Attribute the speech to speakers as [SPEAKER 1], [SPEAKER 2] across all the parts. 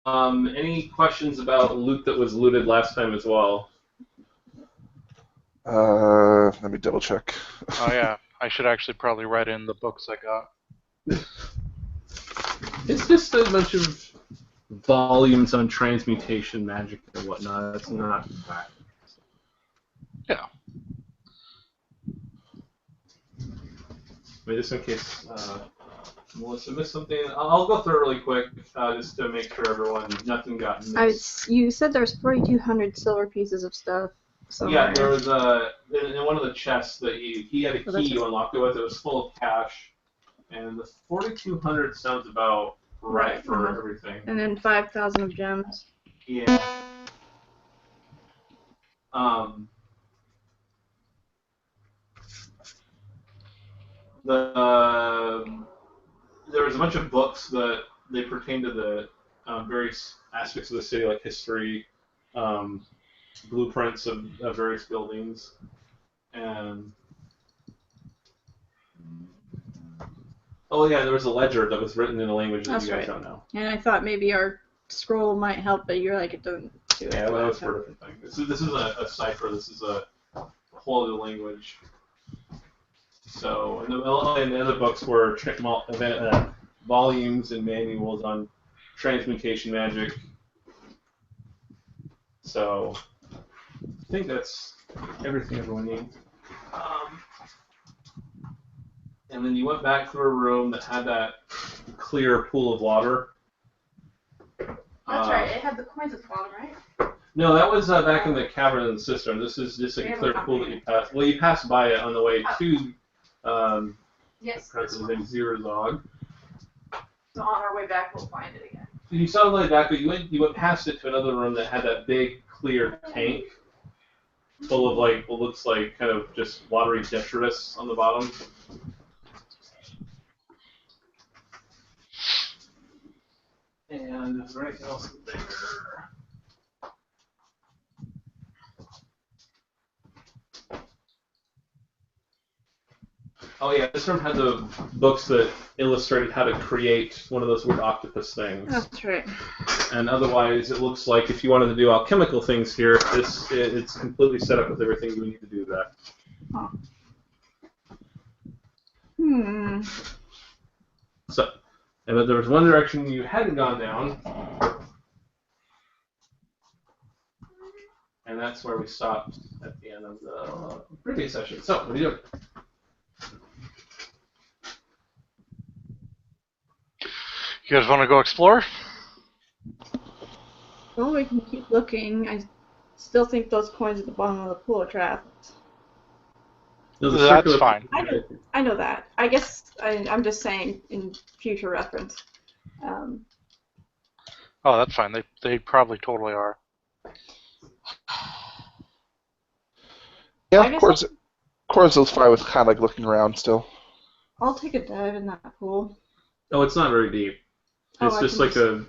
[SPEAKER 1] Any questions about loot that was looted last time as well?
[SPEAKER 2] Let me double check.
[SPEAKER 3] Oh yeah, I should actually probably write in the books I got.
[SPEAKER 1] It's just a bunch of volumes on transmutation magic and whatnot. It's not bad.
[SPEAKER 3] Yeah.
[SPEAKER 1] I mean, just in case Melissa missed something, I'll go through it really quick just to make sure nothing got missed.
[SPEAKER 4] You said there's 4,200 silver pieces of stuff somewhere.
[SPEAKER 1] Yeah, there was in one of the chests that he had a key you unlocked it with. It was full of cash, and the 4,200 sounds about right for everything.
[SPEAKER 4] And then 5,000 of gems.
[SPEAKER 1] Yeah. There was a bunch of books that they pertain to the various aspects of the city, like history, blueprints of various buildings, and oh yeah, there was a ledger that was written in a language that you guys don't know.
[SPEAKER 4] And I thought maybe our scroll might help, but you're like, it doesn't do it.
[SPEAKER 1] Yeah, that was for a different thing. This is a cipher. This is a whole other language. So, and the other books were volumes and manuals on transmutation magic. So, I think that's everything everyone needs. And then you went back through a room that had that clear pool of water.
[SPEAKER 4] That's right. It had the coins at the bottom, right?
[SPEAKER 1] No, that was back in the cavern in the cistern. This is just a clear pool that you passed. Well, you passed by it on the way to.
[SPEAKER 4] Yes.
[SPEAKER 1] His name's Zirazog.
[SPEAKER 4] So on our way back, we'll find it again.
[SPEAKER 1] You saw it on the way back, but you went past it to another room that had that big clear tank full of like what looks like kind of just watery detritus on the bottom. And is there anything else there? Oh yeah, this room had the books that illustrated how to create one of those weird octopus things.
[SPEAKER 4] That's right.
[SPEAKER 1] And otherwise, it looks like if you wanted to do alchemical things here, it's completely set up with everything you need to do that.
[SPEAKER 4] Huh.
[SPEAKER 1] So, but there was one direction you hadn't gone down, and that's where we stopped at the end of the previous session. So, what are you doing?
[SPEAKER 3] You guys want to go explore?
[SPEAKER 4] Well, we can keep looking. I still think those coins at the bottom of the pool are trapped.
[SPEAKER 1] No,
[SPEAKER 3] that's fine.
[SPEAKER 4] I know that. I guess I'm just saying in future reference.
[SPEAKER 3] Oh, that's fine. They probably totally are.
[SPEAKER 2] Yeah, Corzo's fine with kind of like looking around still.
[SPEAKER 4] I'll take a dive in that pool.
[SPEAKER 1] Oh, it's not very deep. It's just like a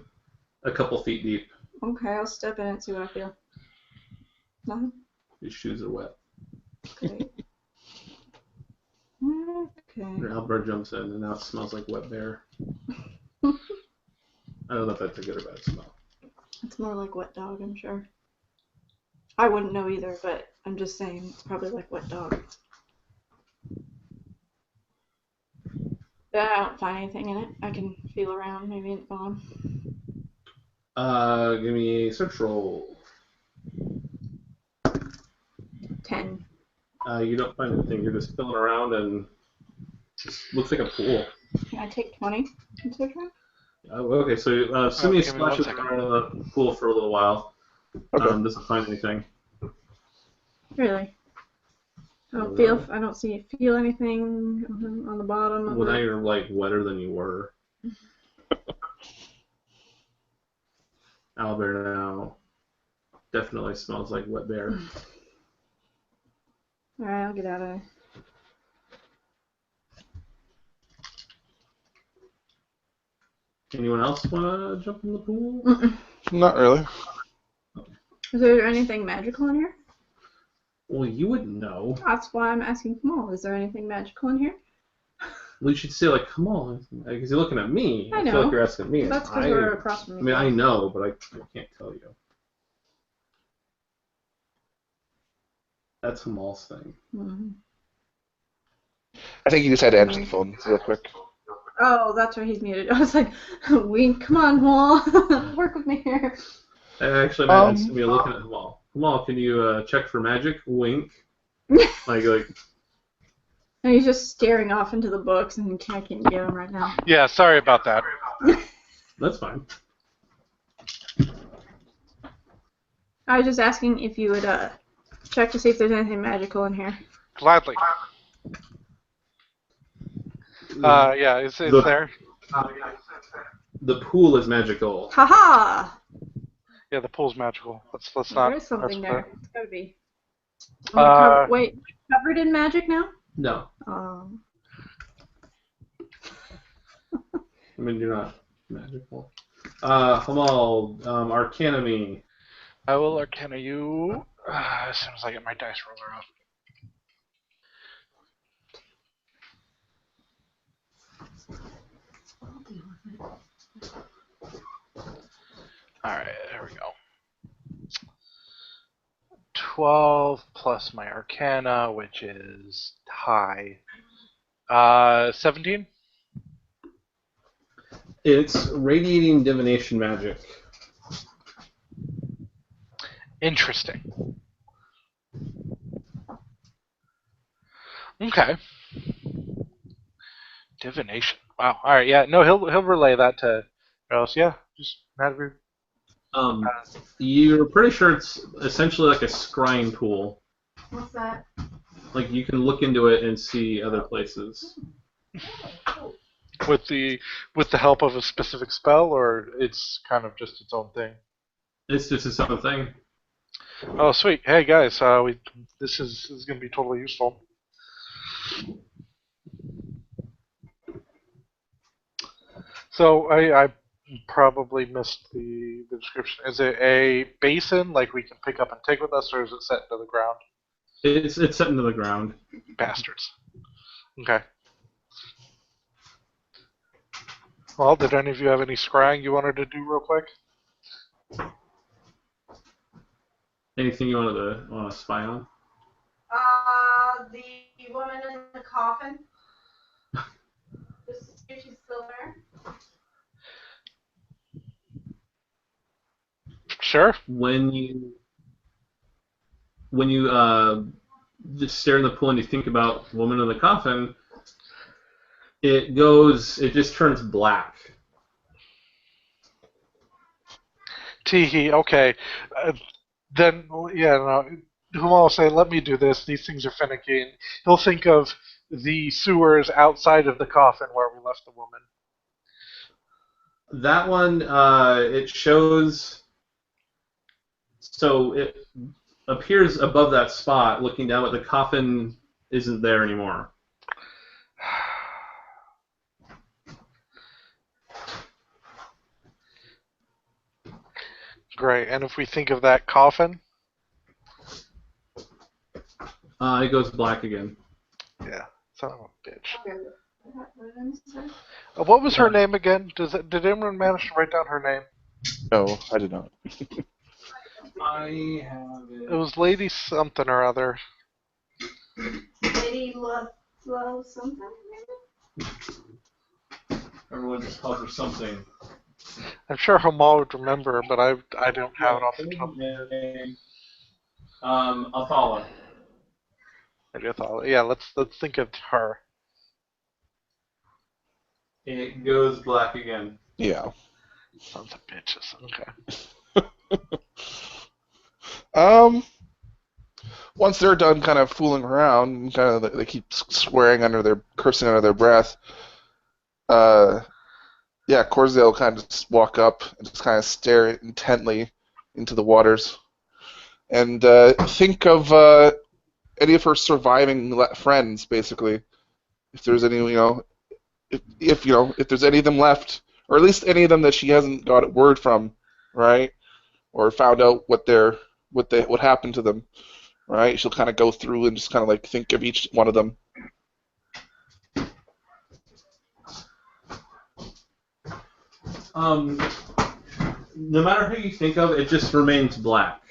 [SPEAKER 1] couple feet deep.
[SPEAKER 4] Okay, I'll step in and see what I feel. Nothing?
[SPEAKER 1] Your shoes are wet.
[SPEAKER 4] Great. Okay.
[SPEAKER 1] Albert jumps in, and now it smells like wet bear. I don't know if that's a good or bad smell.
[SPEAKER 4] It's more like wet dog, I'm sure. I wouldn't know either, but I'm just saying it's probably like wet dog. But I don't find anything in it. I can feel around, maybe in the bottom.
[SPEAKER 1] Give me a search roll.
[SPEAKER 4] 10.
[SPEAKER 1] You don't find anything. You're just filling around, and it just looks like a pool.
[SPEAKER 4] Can I take 20 in search round?
[SPEAKER 1] Okay, so Sumi splashes around in the pool for a little while.
[SPEAKER 2] Okay.
[SPEAKER 1] Doesn't find anything.
[SPEAKER 4] Really? I don't feel anything on the bottom of
[SPEAKER 1] Well,
[SPEAKER 4] it.
[SPEAKER 1] now you're like wetter than you were. Albert now definitely smells like wet bear.
[SPEAKER 4] Alright, I'll get out of there.
[SPEAKER 1] Anyone else want to jump in the pool?
[SPEAKER 2] Not really.
[SPEAKER 4] Is there anything magical in here?
[SPEAKER 1] Well, you wouldn't know.
[SPEAKER 4] That's why I'm asking Kamal. Is there anything magical in here?
[SPEAKER 1] Well, you should say, like, come on. Because you're looking at me.
[SPEAKER 4] I
[SPEAKER 1] feel
[SPEAKER 4] know.
[SPEAKER 1] like you're asking me.
[SPEAKER 4] That's because we're across from
[SPEAKER 1] I
[SPEAKER 4] each
[SPEAKER 1] mean, I
[SPEAKER 4] other.
[SPEAKER 1] know, but I can't tell you. That's Hamal's thing.
[SPEAKER 4] Mm-hmm.
[SPEAKER 2] I think he just had to answer the phone real quick.
[SPEAKER 4] Oh, that's why he's muted. I was like, Wink, come on, Wall. Work with me here.
[SPEAKER 1] Actually, man, you're looking at Hamal. Hamal, can you check for magic? Wink. like.
[SPEAKER 4] And he's just staring off into the books, and I can't get him right now.
[SPEAKER 3] Yeah, sorry about that.
[SPEAKER 1] That's fine.
[SPEAKER 4] I was just asking if you would check to see if there's anything magical in here.
[SPEAKER 3] Gladly. Yeah, it's there.
[SPEAKER 1] The pool is magical.
[SPEAKER 4] Haha!
[SPEAKER 3] Yeah, the pool's magical. Let's not.
[SPEAKER 4] There is something there. It's gotta be. Wait, covered in magic now?
[SPEAKER 1] No.
[SPEAKER 4] Oh.
[SPEAKER 1] I mean, you're not magical. Hamal, Arcana me.
[SPEAKER 3] I will Arcana you as soon as I get my dice roller up. Alright, there we go. 12 plus my Arcana, which is high. 17?
[SPEAKER 1] It's radiating divination magic.
[SPEAKER 3] Interesting. Okay. Divination. Wow. All right. Yeah. No, he'll relay that to else. Yeah. Just matter.
[SPEAKER 1] You're pretty sure it's essentially like a scrying pool.
[SPEAKER 4] What's that?
[SPEAKER 1] Like you can look into it and see other places.
[SPEAKER 3] With the help of a specific spell, or it's kind of just its own thing.
[SPEAKER 1] It's just its own thing.
[SPEAKER 3] Oh, sweet. Hey guys, this is going to be totally useful. So I probably missed the description. Is it a basin like we can pick up and take with us, or is it set into the ground?
[SPEAKER 1] It's set into the ground.
[SPEAKER 3] Bastards. Okay. Well, did any of you have any scrying you wanted to do real quick?
[SPEAKER 4] Anything you
[SPEAKER 1] want to spy on?
[SPEAKER 4] The woman in the coffin. Just see if she's still there.
[SPEAKER 3] Sure.
[SPEAKER 1] When you just stare in the pool and you think about the woman in the coffin, it just turns black.
[SPEAKER 3] Teehee, okay. Then, yeah, no. Humal will say, let me do this. These things are finicky. And he'll think of the sewers outside of the coffin where we left the woman.
[SPEAKER 1] That one, it shows... So it appears above that spot, looking down, but the coffin isn't there anymore.
[SPEAKER 3] Great. And if we think of that coffin?
[SPEAKER 1] It goes black again.
[SPEAKER 3] Yeah. Son of a bitch.
[SPEAKER 4] Okay.
[SPEAKER 3] What was her name again? Did anyone manage to write down her name?
[SPEAKER 2] No, I did not.
[SPEAKER 1] I have it.
[SPEAKER 3] It was Lady something or other.
[SPEAKER 4] Lady Love something, maybe?
[SPEAKER 1] Everyone just calls her something.
[SPEAKER 3] I'm sure Hamal would remember, but I don't have it off the top.
[SPEAKER 1] Athala.
[SPEAKER 3] Maybe I thought, yeah, let's think of her.
[SPEAKER 1] It goes black again.
[SPEAKER 2] Yeah.
[SPEAKER 3] Sons of bitches. Okay.
[SPEAKER 2] Once they're done kind of fooling around, and kind of they keep cursing under their breath. Yeah, Corsair will kind of just walk up and just kind of stare intently into the waters, and think of any of her surviving friends, basically. If there's any, if there's any of them left, or at least any of them that she hasn't got word from, right, or found out what happened to them, right? She'll kind of go through and just kind of like think of each one of them.
[SPEAKER 1] No matter who you think of, it just remains black.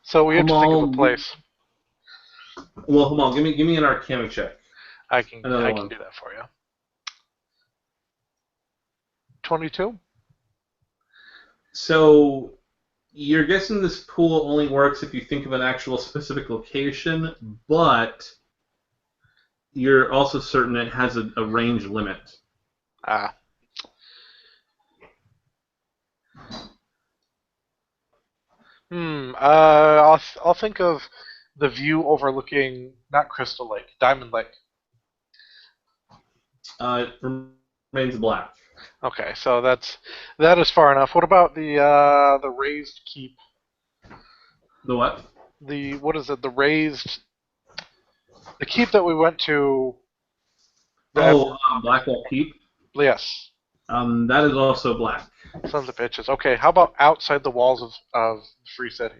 [SPEAKER 3] So we have to think of a
[SPEAKER 1] Hamal,
[SPEAKER 3] place.
[SPEAKER 1] well, Hamal, give me an Arcana check.
[SPEAKER 3] I can
[SPEAKER 1] Another one.
[SPEAKER 3] do that for you. 22?
[SPEAKER 1] So you're guessing this pool only works if you think of an actual specific location, but you're also certain it has a range limit.
[SPEAKER 3] Ah. I'll think of the view overlooking not Crystal Lake, Diamond Lake.
[SPEAKER 1] It remains black.
[SPEAKER 3] Okay, so that is far enough. What about the raised keep?
[SPEAKER 1] The what?
[SPEAKER 3] What is it? The keep that we went to.
[SPEAKER 1] Blackwall Keep.
[SPEAKER 3] Yes.
[SPEAKER 1] That is also black.
[SPEAKER 3] Sons of bitches. Okay, how about outside the walls of Free City?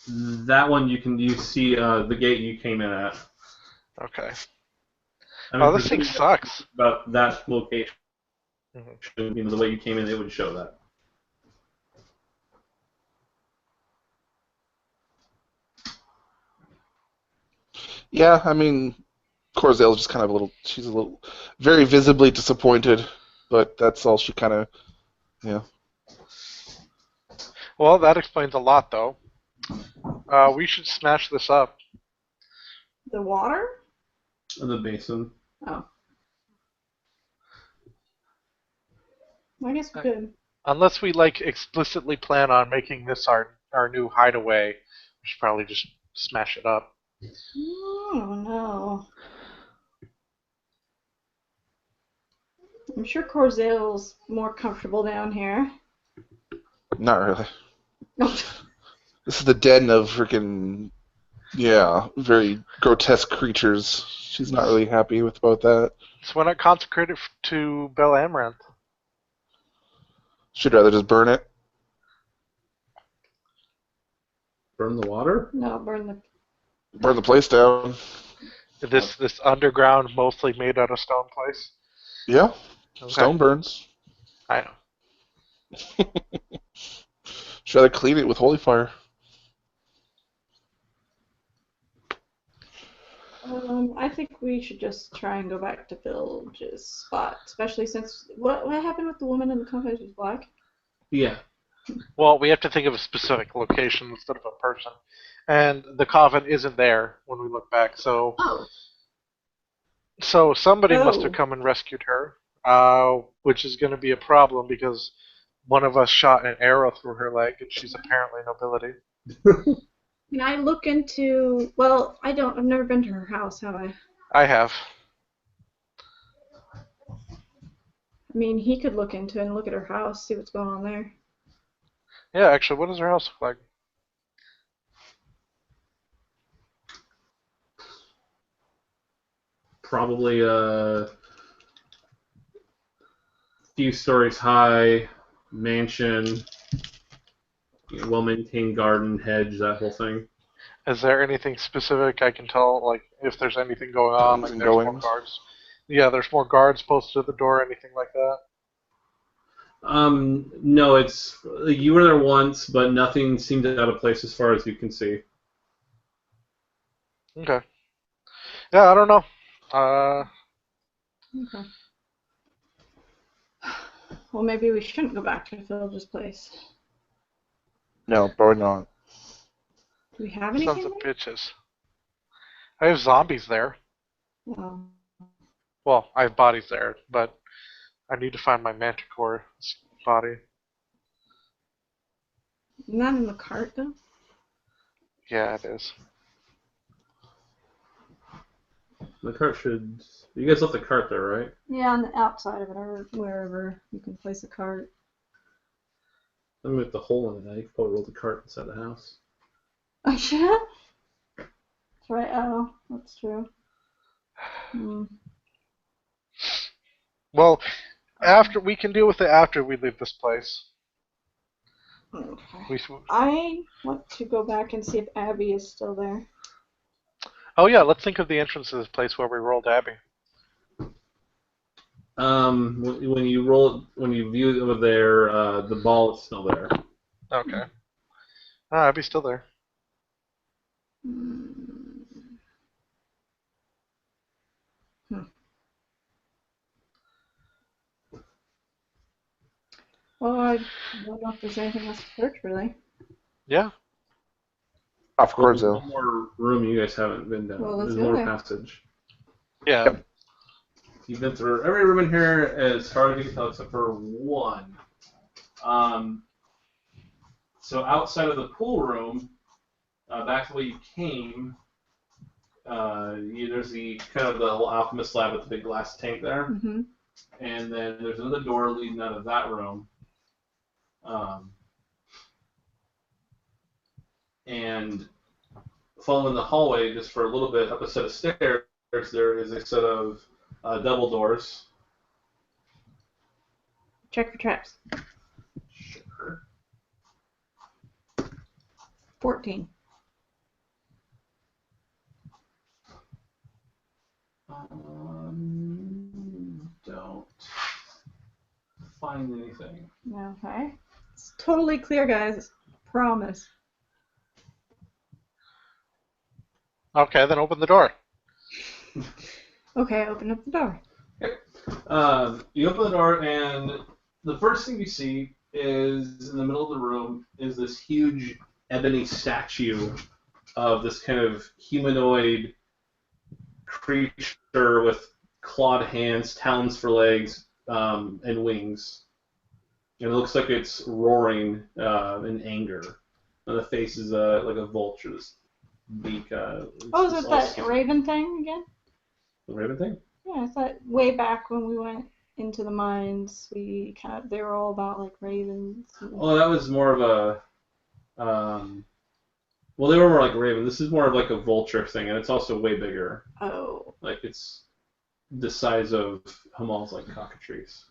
[SPEAKER 1] That one you see the gate you came in at.
[SPEAKER 3] Okay.
[SPEAKER 1] I mean,
[SPEAKER 3] This thing sucks.
[SPEAKER 1] About that location,
[SPEAKER 3] Mm-hmm.
[SPEAKER 1] the way you came in, it would show that.
[SPEAKER 2] Yeah, I mean, Corzale's just kind of she's a little, very visibly disappointed, but that's all she kind of, yeah.
[SPEAKER 3] Well, that explains a lot, though. We should smash this up.
[SPEAKER 4] The water?
[SPEAKER 1] The basin.
[SPEAKER 4] Oh. I guess we could.
[SPEAKER 3] Unless we explicitly plan on making this our new hideaway, we should probably just smash it up.
[SPEAKER 4] Oh no. I'm sure Corzale's more comfortable down here.
[SPEAKER 2] Not really. This is the den of freaking, yeah, very grotesque creatures. She's not really happy about that.
[SPEAKER 3] So why not consecrate it to Bel Amaranth?
[SPEAKER 2] She'd rather just burn it.
[SPEAKER 1] Burn the water?
[SPEAKER 4] No,
[SPEAKER 2] Burn the place down.
[SPEAKER 3] This underground, mostly made out of stone place?
[SPEAKER 2] Yeah.
[SPEAKER 3] Okay.
[SPEAKER 2] Stone burns.
[SPEAKER 3] I know.
[SPEAKER 2] She'd rather clean it with holy fire.
[SPEAKER 4] I think we should just try and go back to Bilge's spot, especially since what happened with the woman in the coffin? She's black.
[SPEAKER 1] Yeah.
[SPEAKER 3] Well, we have to think of a specific location instead of a person, and the coffin isn't there when we look back. So, so somebody must have come and rescued her, which is going to be a problem because one of us shot an arrow through her leg, and she's apparently nobility.
[SPEAKER 4] Can I look into? Well, I've never been to her house, have I?
[SPEAKER 3] I have.
[SPEAKER 4] I mean, he could look into it and look at her house, see what's going on there.
[SPEAKER 3] Yeah, actually, what does her house look like?
[SPEAKER 1] Probably a few stories high, mansion, well-maintained garden, hedge, that whole thing.
[SPEAKER 3] Is there anything specific I can tell, like if there's anything going on, like there's more guards? Yeah, there's more guards posted at the door, anything like that?
[SPEAKER 1] No, it's you were there once, but nothing seemed out of place as far as you can see.
[SPEAKER 3] Okay. Yeah, I don't know.
[SPEAKER 4] Okay. Well, maybe we shouldn't go back to Phil's place.
[SPEAKER 2] No, probably not.
[SPEAKER 4] Do we have anything?
[SPEAKER 3] Sons of bitches. I have zombies there.
[SPEAKER 4] Oh.
[SPEAKER 3] Well, I have bodies there, but I need to find my manticore body.
[SPEAKER 4] Isn't that in the cart, though?
[SPEAKER 3] Yeah, it is.
[SPEAKER 1] The cart should. You guys left the cart there, right?
[SPEAKER 4] Yeah, on the outside of it, or wherever you can place a cart.
[SPEAKER 1] I mean, with the hole in it, you could probably roll the cart inside the house.
[SPEAKER 4] Oh, yeah? That's right. Oh, that's true.
[SPEAKER 3] Well, after we can deal with it after we leave this place.
[SPEAKER 4] Okay. I want to go back and see if Abby is still there.
[SPEAKER 3] Oh yeah, let's think of the entrance to this place where we rolled Abby.
[SPEAKER 1] When you roll, when you view it over there, the ball is still there.
[SPEAKER 3] Okay. I'd be still there.
[SPEAKER 4] Hmm. Well, I don't know if there's anything else to search, really.
[SPEAKER 3] Yeah.
[SPEAKER 2] Of
[SPEAKER 1] Well,
[SPEAKER 2] course,
[SPEAKER 1] there's
[SPEAKER 2] though.
[SPEAKER 1] one more room you guys haven't been down.
[SPEAKER 4] Well, let's
[SPEAKER 1] There's
[SPEAKER 4] go
[SPEAKER 1] more
[SPEAKER 4] there.
[SPEAKER 1] passage.
[SPEAKER 3] Yeah.
[SPEAKER 2] Yep.
[SPEAKER 1] You've been through every room in here as far as you can tell, except for one. So outside of the pool room, back the way you came, there's the kind of the little alchemist lab with the big glass tank there,
[SPEAKER 4] Mm-hmm.
[SPEAKER 1] and then there's another door leading out of that room. And following the hallway, just for a little bit, up a set of stairs, there is a set of double doors.
[SPEAKER 4] Check for traps.
[SPEAKER 1] Sure.
[SPEAKER 4] 14.
[SPEAKER 1] Don't find anything.
[SPEAKER 4] Okay. It's totally clear, guys. Promise.
[SPEAKER 3] Okay, then open the door.
[SPEAKER 4] Okay, open up the door.
[SPEAKER 1] You open the door, and the first thing you see is in the middle of the room is this huge ebony statue of this kind of humanoid creature with clawed hands, talons for legs, and wings. And it looks like it's roaring in anger. And the face is like a vulture's beak.
[SPEAKER 4] Oh, is it that raven thing again?
[SPEAKER 1] The raven thing?
[SPEAKER 4] Yeah, it's that way back when we went into the mines. They were all about like ravens.
[SPEAKER 1] Oh, that was more of a. Well, they were more like raven. This is more of like a vulture thing, and it's also way bigger.
[SPEAKER 4] Oh.
[SPEAKER 1] Like it's the size of Hamal's like cockatrice.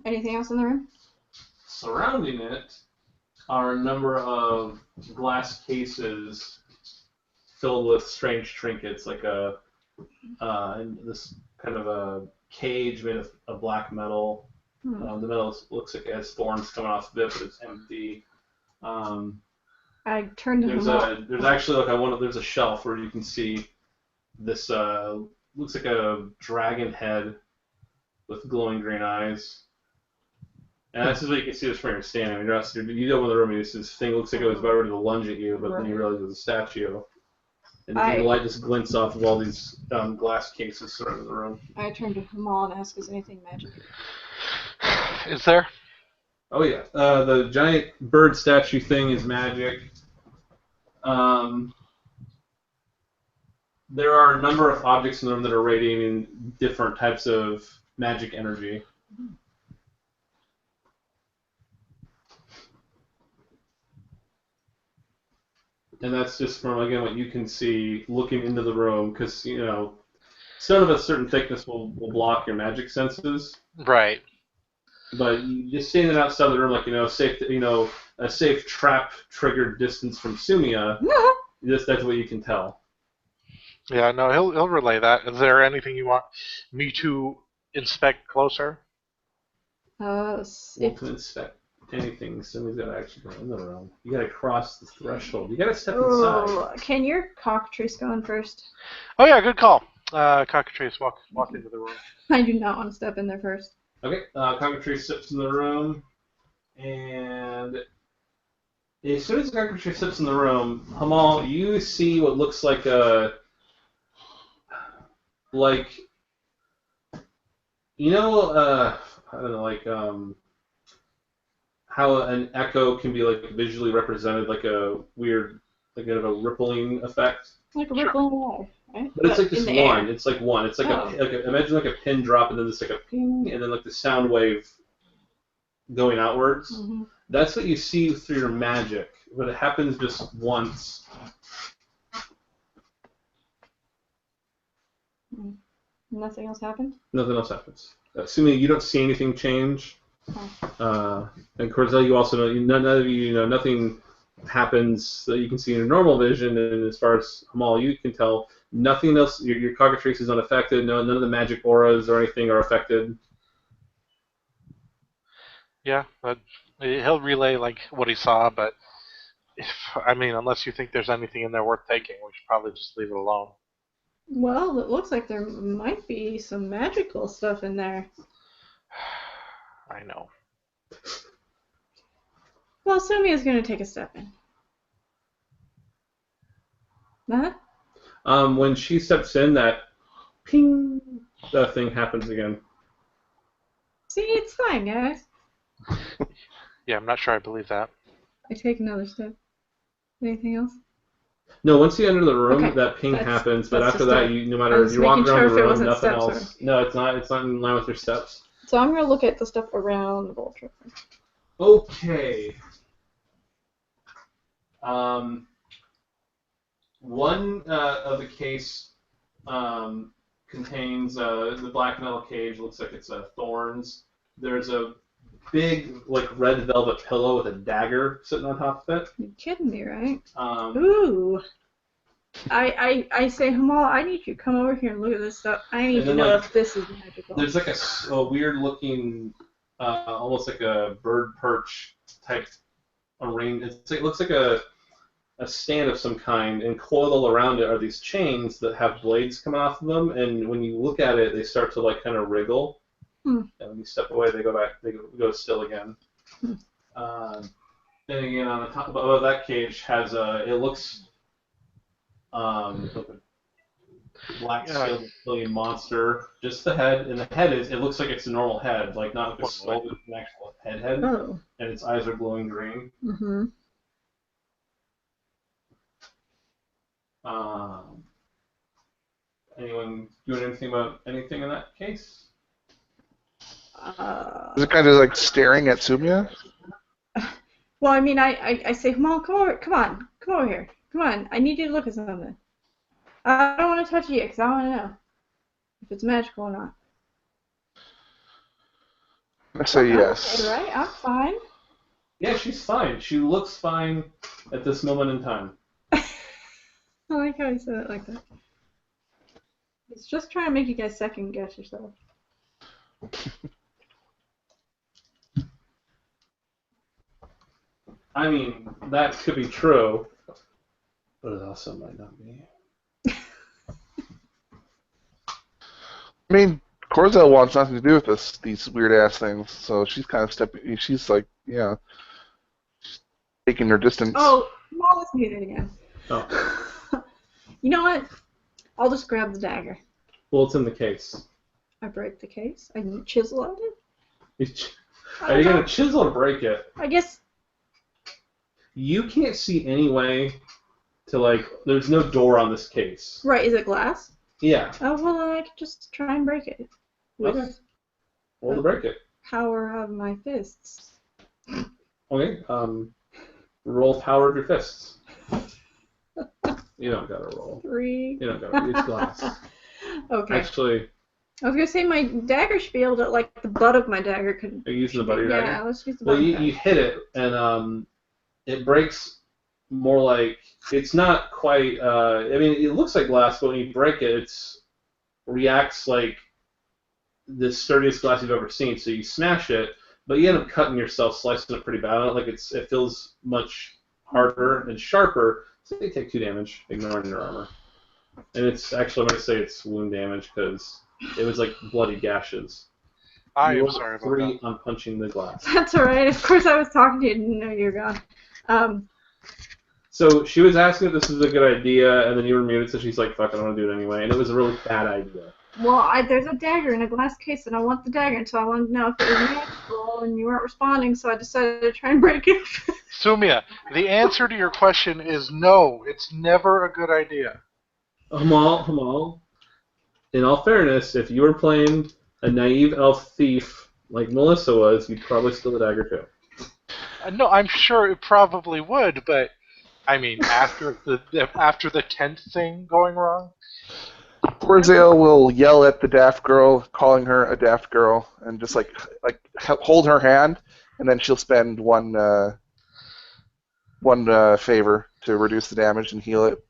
[SPEAKER 4] Anything else in the room?
[SPEAKER 1] Surrounding it are a number of glass cases filled with strange trinkets, like this kind of a cage made of black metal. The metal looks like it has thorns coming off of it, but it's empty.
[SPEAKER 4] I turned to him.
[SPEAKER 1] There's actually like there's a shelf where you can see this looks like a dragon head with glowing green eyes. And this is what you can see this from your standing. I mean, you open the room and this thing looks like it was about ready to lunge at you, but then you realize it was a statue. And the light just glints off of all these glass cases surrounding the room.
[SPEAKER 4] I turned to Hamal and asked, is anything magic?
[SPEAKER 3] Is there?
[SPEAKER 1] Oh yeah, the giant bird statue thing is magic. There are a number of objects in the room that are radiating different types of magic energy. And that's just from, again, what you can see looking into the room, because, stone of a certain thickness will block your magic senses.
[SPEAKER 3] Right.
[SPEAKER 1] But you just standing outside of the room, like, a safe trap triggered distance from Sumia, that's what you can tell.
[SPEAKER 3] Yeah, no, he'll relay that. Is there anything you want me to inspect closer?
[SPEAKER 1] Well, to inspect anything, somebody's got to actually go in the room. You got to cross the threshold. You got to step inside.
[SPEAKER 4] Can your cockatrice go in first?
[SPEAKER 3] Oh yeah, good call. Cockatrice, walk into the room.
[SPEAKER 4] I do not want to step in there first.
[SPEAKER 1] Okay, cockatrice steps in the room, and as soon as the cockatrice steps in the room, Hamal, you see what looks like I don't know, how an echo can be like visually represented, like a weird, like kind of a rippling effect.
[SPEAKER 4] Like a rippling wave, right?
[SPEAKER 1] But it's like this one.
[SPEAKER 4] Air.
[SPEAKER 1] It's like one. It's like imagine like a pin drop, and then there's like a ping, and then like the sound wave going outwards.
[SPEAKER 4] Mm-hmm.
[SPEAKER 1] That's what you see through your magic, but it happens just once.
[SPEAKER 4] Nothing else happened?
[SPEAKER 1] Nothing else happens. Assuming you don't see anything change.
[SPEAKER 4] Oh.
[SPEAKER 1] And Cordell, you also know, none of you nothing happens that you can see in your normal vision, and as far as Hamal, you can tell, Nothing else. Your cockatrice is unaffected. No, none of the magic auras or anything are affected.
[SPEAKER 3] Yeah, but he'll relay like what he saw, but unless you think there's anything in there worth taking, we should probably just leave it alone.
[SPEAKER 4] Well, it looks like there might be some magical stuff in there.
[SPEAKER 3] I know.
[SPEAKER 4] Well, Sumia's going to take a step in. Huh?
[SPEAKER 1] When she steps in, that ping, that thing happens again.
[SPEAKER 4] See, it's fine, guys.
[SPEAKER 3] Yeah, I'm not sure I believe that.
[SPEAKER 4] I take another step. Anything else?
[SPEAKER 1] No, once you enter the room,
[SPEAKER 4] Okay,
[SPEAKER 1] that ping happens. But
[SPEAKER 4] that's
[SPEAKER 1] after
[SPEAKER 4] just
[SPEAKER 1] that,
[SPEAKER 4] a-
[SPEAKER 1] no
[SPEAKER 4] I
[SPEAKER 1] matter
[SPEAKER 4] was
[SPEAKER 1] you walk
[SPEAKER 4] making
[SPEAKER 1] around
[SPEAKER 4] sure
[SPEAKER 1] the
[SPEAKER 4] if it
[SPEAKER 1] room,
[SPEAKER 4] wasn't
[SPEAKER 1] nothing
[SPEAKER 4] steps
[SPEAKER 1] else. No, it's not. It's not in line with your steps.
[SPEAKER 4] So I'm going to look at the stuff around the bowl tripper.
[SPEAKER 1] Okay. One of the case contains the black metal cage. Looks like it's thorns. There's a big, like, red velvet pillow with a dagger sitting on top of it.
[SPEAKER 4] You're kidding me, right? Ooh. I say, Hamal, I need you to come over here and look at this stuff. I need to know if this is magical.
[SPEAKER 1] There's like a weird looking, almost like a bird perch type arrangement. It looks like a stand of some kind, and coiled all around it are these chains that have blades coming off of them, and when you look at it, they start to like kind of wriggle. And when you step away, they go back. They go still again. Then again, on the top above that cage has it looks like a black scaled reptilian monster. Just the head, and the head it looks like it's a normal head, like not like a skull, but an actual head.
[SPEAKER 4] Oh.
[SPEAKER 1] And its eyes are glowing green.
[SPEAKER 4] Mm-hmm.
[SPEAKER 1] Anyone doing anything about anything in that case?
[SPEAKER 2] Is it kind of like staring at Sumia?
[SPEAKER 4] Well, I mean, I say, Hamal, come over here. Come on, I need you to look at something. I don't want to touch it yet, because I want to know if it's magical or not.
[SPEAKER 2] I say yes.
[SPEAKER 4] Okay, right? I'm fine.
[SPEAKER 1] Yeah, she's fine. She looks fine at this moment in time.
[SPEAKER 4] I like how you said it like that. It's just trying to make you guys second guess yourself.
[SPEAKER 1] I mean, that could be true, but it also might not be.
[SPEAKER 2] I mean, Corzel wants nothing to do with these weird ass things, so she's kind of stepping. She's like, yeah, taking her distance.
[SPEAKER 4] Oh, Hamal is muted again.
[SPEAKER 1] Oh.
[SPEAKER 4] You know what? I'll just grab the dagger.
[SPEAKER 1] Well, it's in the case.
[SPEAKER 4] I break the case. I chisel at it.
[SPEAKER 1] Are you going to chisel or break it?
[SPEAKER 4] I guess.
[SPEAKER 1] You can't see any way to, like, there's no door on this case.
[SPEAKER 4] Right, is it glass?
[SPEAKER 1] Yeah.
[SPEAKER 4] Oh, well, I could just try and break it.
[SPEAKER 1] Okay. Roll to break it.
[SPEAKER 4] Power of my fists.
[SPEAKER 1] Okay. Roll power of your fists. You don't gotta roll.
[SPEAKER 4] 3.
[SPEAKER 1] You don't gotta. It's glass.
[SPEAKER 4] Okay.
[SPEAKER 1] Actually,
[SPEAKER 4] I was gonna say my dagger should be able to, like, the butt of my dagger could.
[SPEAKER 1] are you using the butt of your dagger?
[SPEAKER 4] Yeah, let's use the butt.
[SPEAKER 1] Well, you hit it, and it breaks more like it's not quite. I mean, it looks like glass, but when you break it, it's reacts like the sturdiest glass you've ever seen. So you smash it, but you end up cutting yourself, slicing it pretty bad. Like it feels much harder and sharper. So you take 2 damage, ignoring your armor. And it's actually, I'm going to say it's wound damage because it was like bloody gashes.
[SPEAKER 3] I am sorry about
[SPEAKER 1] 3
[SPEAKER 3] that.
[SPEAKER 1] on punching the glass.
[SPEAKER 4] That's alright. Of course I was talking to you. I didn't know you were gone.
[SPEAKER 1] So she was asking if this was a good idea, and then you were muted, so she's like, fuck, I don't want to do it anyway. And it was a really bad idea.
[SPEAKER 4] Well, there's a dagger in a glass case, and I want the dagger, and so I wanted to know if it was magical, and you weren't responding, so I decided to try and break it.
[SPEAKER 3] Sumia, the answer to your question is no. It's never a good idea.
[SPEAKER 1] Hamal, in all fairness, if you were playing a naive elf thief like Melissa was, you'd probably steal the dagger too.
[SPEAKER 3] No, I'm sure it probably would, but I mean, after the 10th thing going wrong.
[SPEAKER 2] Corzel will yell at the daft girl, calling her a daft girl, and just like hold her hand, and then she'll spend one favor to reduce the damage and heal it.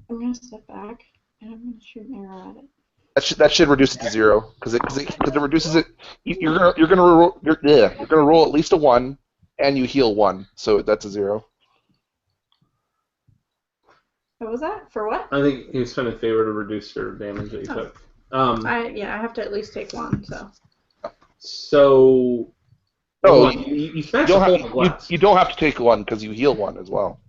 [SPEAKER 4] I'm gonna step back. And I'm gonna shoot an arrow at it.
[SPEAKER 2] That should reduce it to 0 because it reduces it. You're gonna roll at least a 1, and you heal 1, so that's a 0.
[SPEAKER 4] What was that? For what?
[SPEAKER 1] I think he spent in favor to reduce your damage that you took.
[SPEAKER 4] I have to at least take 1.
[SPEAKER 1] So.
[SPEAKER 2] No,
[SPEAKER 1] you smashed a hole in the glass.
[SPEAKER 2] you don't have to take 1 because you heal 1 as well.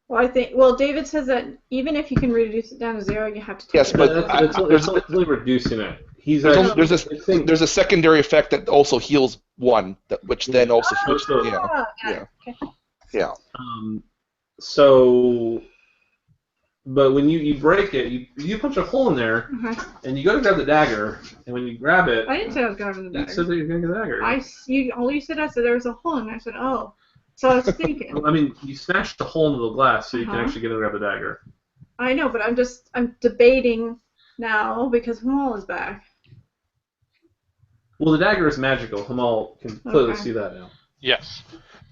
[SPEAKER 4] Well, I think. Well, David says that even if you can reduce it down to 0, you have to take
[SPEAKER 2] Yes,
[SPEAKER 4] it.
[SPEAKER 2] but
[SPEAKER 1] it's only reducing it.
[SPEAKER 2] There's a secondary effect that also heals 1, which then also heals. Yeah.
[SPEAKER 1] So, but when you break it, you punch a hole in there, and you go to grab the dagger, and when you grab it,
[SPEAKER 4] I didn't say I was grabbing the dagger.
[SPEAKER 1] You said that you're going to get the dagger.
[SPEAKER 4] All you said, I said there was a hole, and I said, oh. So I was thinking.
[SPEAKER 1] Well, I mean, you smashed the hole into the glass, so you can actually get and grab the dagger.
[SPEAKER 4] I know, but I'm debating now because Hamal is back.
[SPEAKER 1] Well, the dagger is magical. Hamal can clearly see that now.
[SPEAKER 3] Yes.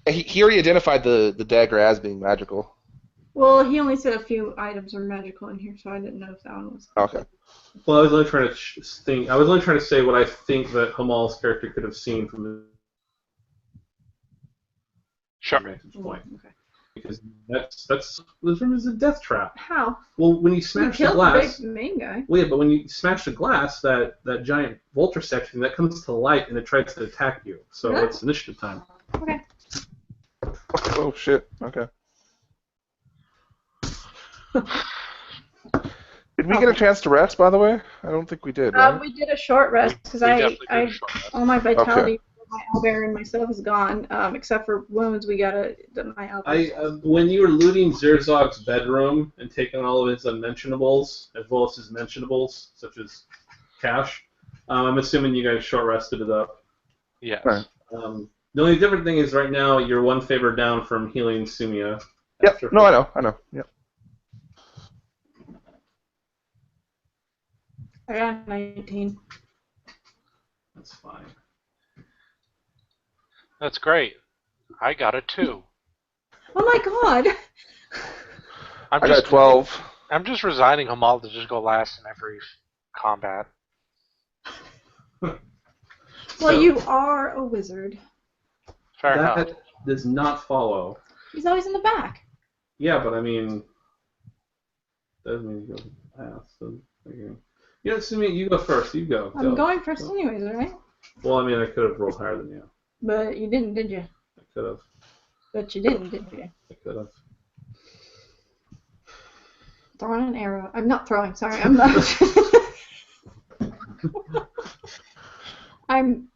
[SPEAKER 2] He already identified the dagger as being magical.
[SPEAKER 4] Well, he only said a few items are magical in here, so I didn't know if that one was.
[SPEAKER 2] Okay.
[SPEAKER 1] Well, I was only trying to I was only trying to say what I think that Hamal's character could have seen from the vantage point.
[SPEAKER 4] Okay.
[SPEAKER 1] Because this room is a death trap.
[SPEAKER 4] How?
[SPEAKER 1] Well, when you smash the
[SPEAKER 4] killed
[SPEAKER 1] glass,
[SPEAKER 4] the big main guy.
[SPEAKER 1] well, yeah, but when you smash the glass, that giant vulture section that comes to light and it tries to attack you. So
[SPEAKER 4] Really?
[SPEAKER 1] it's initiative time.
[SPEAKER 4] Okay.
[SPEAKER 2] Oh shit. Okay. Did we get a chance to rest, by the way? I don't think we did, right?
[SPEAKER 4] We did a short rest because
[SPEAKER 3] We definitely did a short rest.
[SPEAKER 4] all my vitality, my owlbear and myself is gone, except for wounds. We got my owlbear.
[SPEAKER 1] When you were looting Zerzog's bedroom and taking all of his unmentionables, as well as his mentionables, such as cash, I'm assuming you guys short rested it up.
[SPEAKER 3] Yes.
[SPEAKER 2] Right.
[SPEAKER 1] The only different thing is right now you're 1 favor down from healing Sumia.
[SPEAKER 2] Yep. No, I know. Yep.
[SPEAKER 4] I got 19.
[SPEAKER 1] That's fine.
[SPEAKER 3] That's great. I got a 2.
[SPEAKER 4] Oh my god!
[SPEAKER 2] I got a 12.
[SPEAKER 3] I'm just resigning Hamal to just go last in every combat.
[SPEAKER 4] Well, you are a wizard.
[SPEAKER 3] Fair enough.
[SPEAKER 1] That does not follow.
[SPEAKER 4] He's always in the back.
[SPEAKER 1] Yeah, but I mean, doesn't mean you go last. So, okay. You know, Sumia, you go first. You go.
[SPEAKER 4] I'm going first anyways, right?
[SPEAKER 1] Well, I mean, I could have rolled higher than you.
[SPEAKER 4] But you didn't, did you?
[SPEAKER 1] I could have.
[SPEAKER 4] But you didn't, did you?
[SPEAKER 1] I could have.
[SPEAKER 4] Throwing an arrow. I'm not throwing, sorry. I'm not. I'm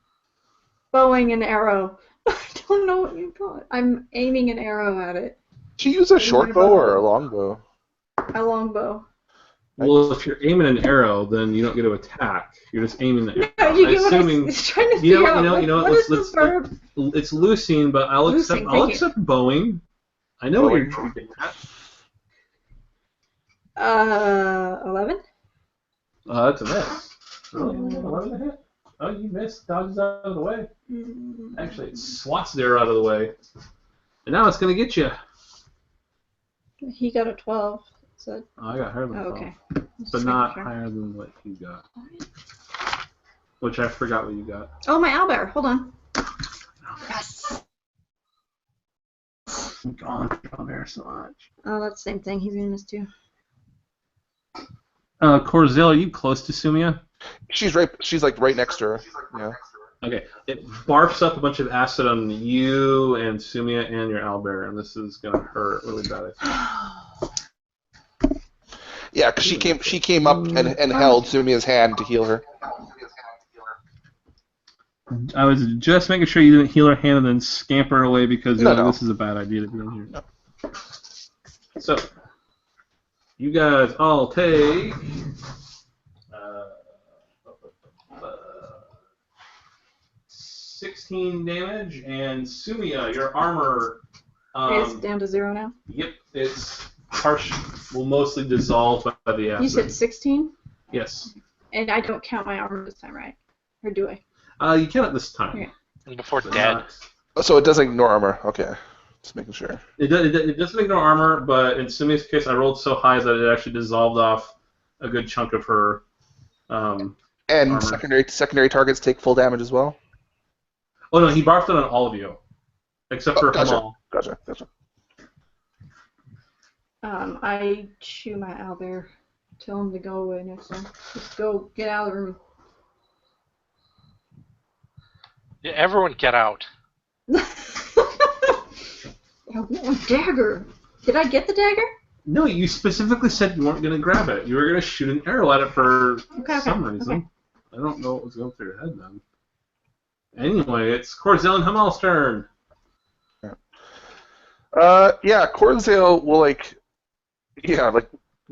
[SPEAKER 4] bowing an arrow. I don't know what you call it. I'm aiming an arrow at it.
[SPEAKER 2] Did you use a short bow or a long bow?
[SPEAKER 4] A long bow.
[SPEAKER 1] Well, if you're aiming an arrow, then you don't get to attack. You're just aiming the arrow.
[SPEAKER 4] You get
[SPEAKER 1] Assuming,
[SPEAKER 4] what I'm trying to figure out. What is the verb?
[SPEAKER 1] It's loosing, but I'll accept bowing. I know what you're trying to get at.
[SPEAKER 4] 11?
[SPEAKER 1] That's a miss. Really? 11 to hit? Oh, you missed. Dodges out of the way. Actually, it swats the arrow out of the way. And now it's going to get you.
[SPEAKER 4] He got a 12. So.
[SPEAKER 1] Oh, I got higher than 12.
[SPEAKER 4] Okay.
[SPEAKER 1] But not higher than what you got. Which I forgot what you got.
[SPEAKER 4] Oh, my owlbear. Hold on. Yes.
[SPEAKER 1] I'm gone for owlbear so much.
[SPEAKER 4] Oh, that's the same thing. He's going to miss too.
[SPEAKER 1] Corzel, are you close to Sumia?
[SPEAKER 2] She's like right next to her. Yeah.
[SPEAKER 1] Okay. It barfs up a bunch of acid on you and Sumia and your owlbear, and this is gonna hurt really bad. I think.
[SPEAKER 2] Yeah, because she came up and held Sumia's hand to heal her.
[SPEAKER 1] I was just making sure you didn't heal her hand and then scamper away because
[SPEAKER 2] No.
[SPEAKER 1] this is a bad idea to be in here. No. So, you guys all take 16 damage, and Sumia, your armor.
[SPEAKER 4] It's down to 0 now?
[SPEAKER 1] Yep, it's will mostly dissolve by the acid.
[SPEAKER 4] You said 16?
[SPEAKER 1] Yes.
[SPEAKER 4] And I don't count my armor this time, right? Or do I?
[SPEAKER 1] You count it this time.
[SPEAKER 4] Okay.
[SPEAKER 3] And before
[SPEAKER 1] But
[SPEAKER 3] dead.
[SPEAKER 1] not-
[SPEAKER 2] So it doesn't ignore armor. Okay. Just making sure.
[SPEAKER 1] It doesn't ignore armor, but in Sumi's case, I rolled so high that it actually dissolved off a good chunk of her
[SPEAKER 2] And
[SPEAKER 1] armor.
[SPEAKER 2] secondary targets take full damage as well?
[SPEAKER 1] Oh no, he barfed it on all of you, except for
[SPEAKER 2] Gotcha.
[SPEAKER 1] Hamal.
[SPEAKER 2] Gotcha.
[SPEAKER 4] I chew my owlbear. Tell him to go away next time. Just go get out of the room.
[SPEAKER 3] Yeah, everyone get out.
[SPEAKER 4] I want a dagger. Did I get the dagger?
[SPEAKER 1] No, you specifically said you weren't going to grab it. You were going to shoot an arrow at it for some reason.
[SPEAKER 4] Okay.
[SPEAKER 1] I don't know what was going through your head then. Anyway, it's Corzel and Hamal's turn.
[SPEAKER 2] Yeah, Corzel will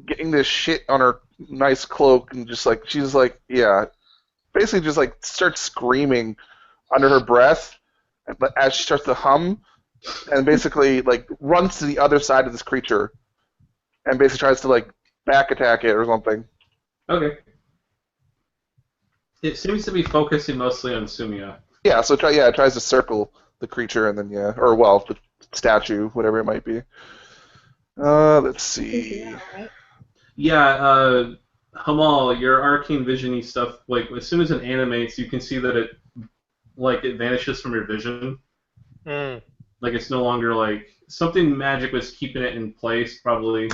[SPEAKER 2] getting this shit on her nice cloak and she's basically just starts screaming under her breath, but as she starts to hum, and basically runs to the other side of this creature, and basically tries to back attack it or something.
[SPEAKER 1] Okay. It seems to be focusing mostly on Sumia.
[SPEAKER 2] Yeah, so it tries to circle the creature and then the statue, whatever it might be. Let's see.
[SPEAKER 1] Yeah, Hamal, your arcane vision-y stuff, as soon as it animates, you can see that it vanishes from your vision. It's no longer something magic was keeping it in place, probably.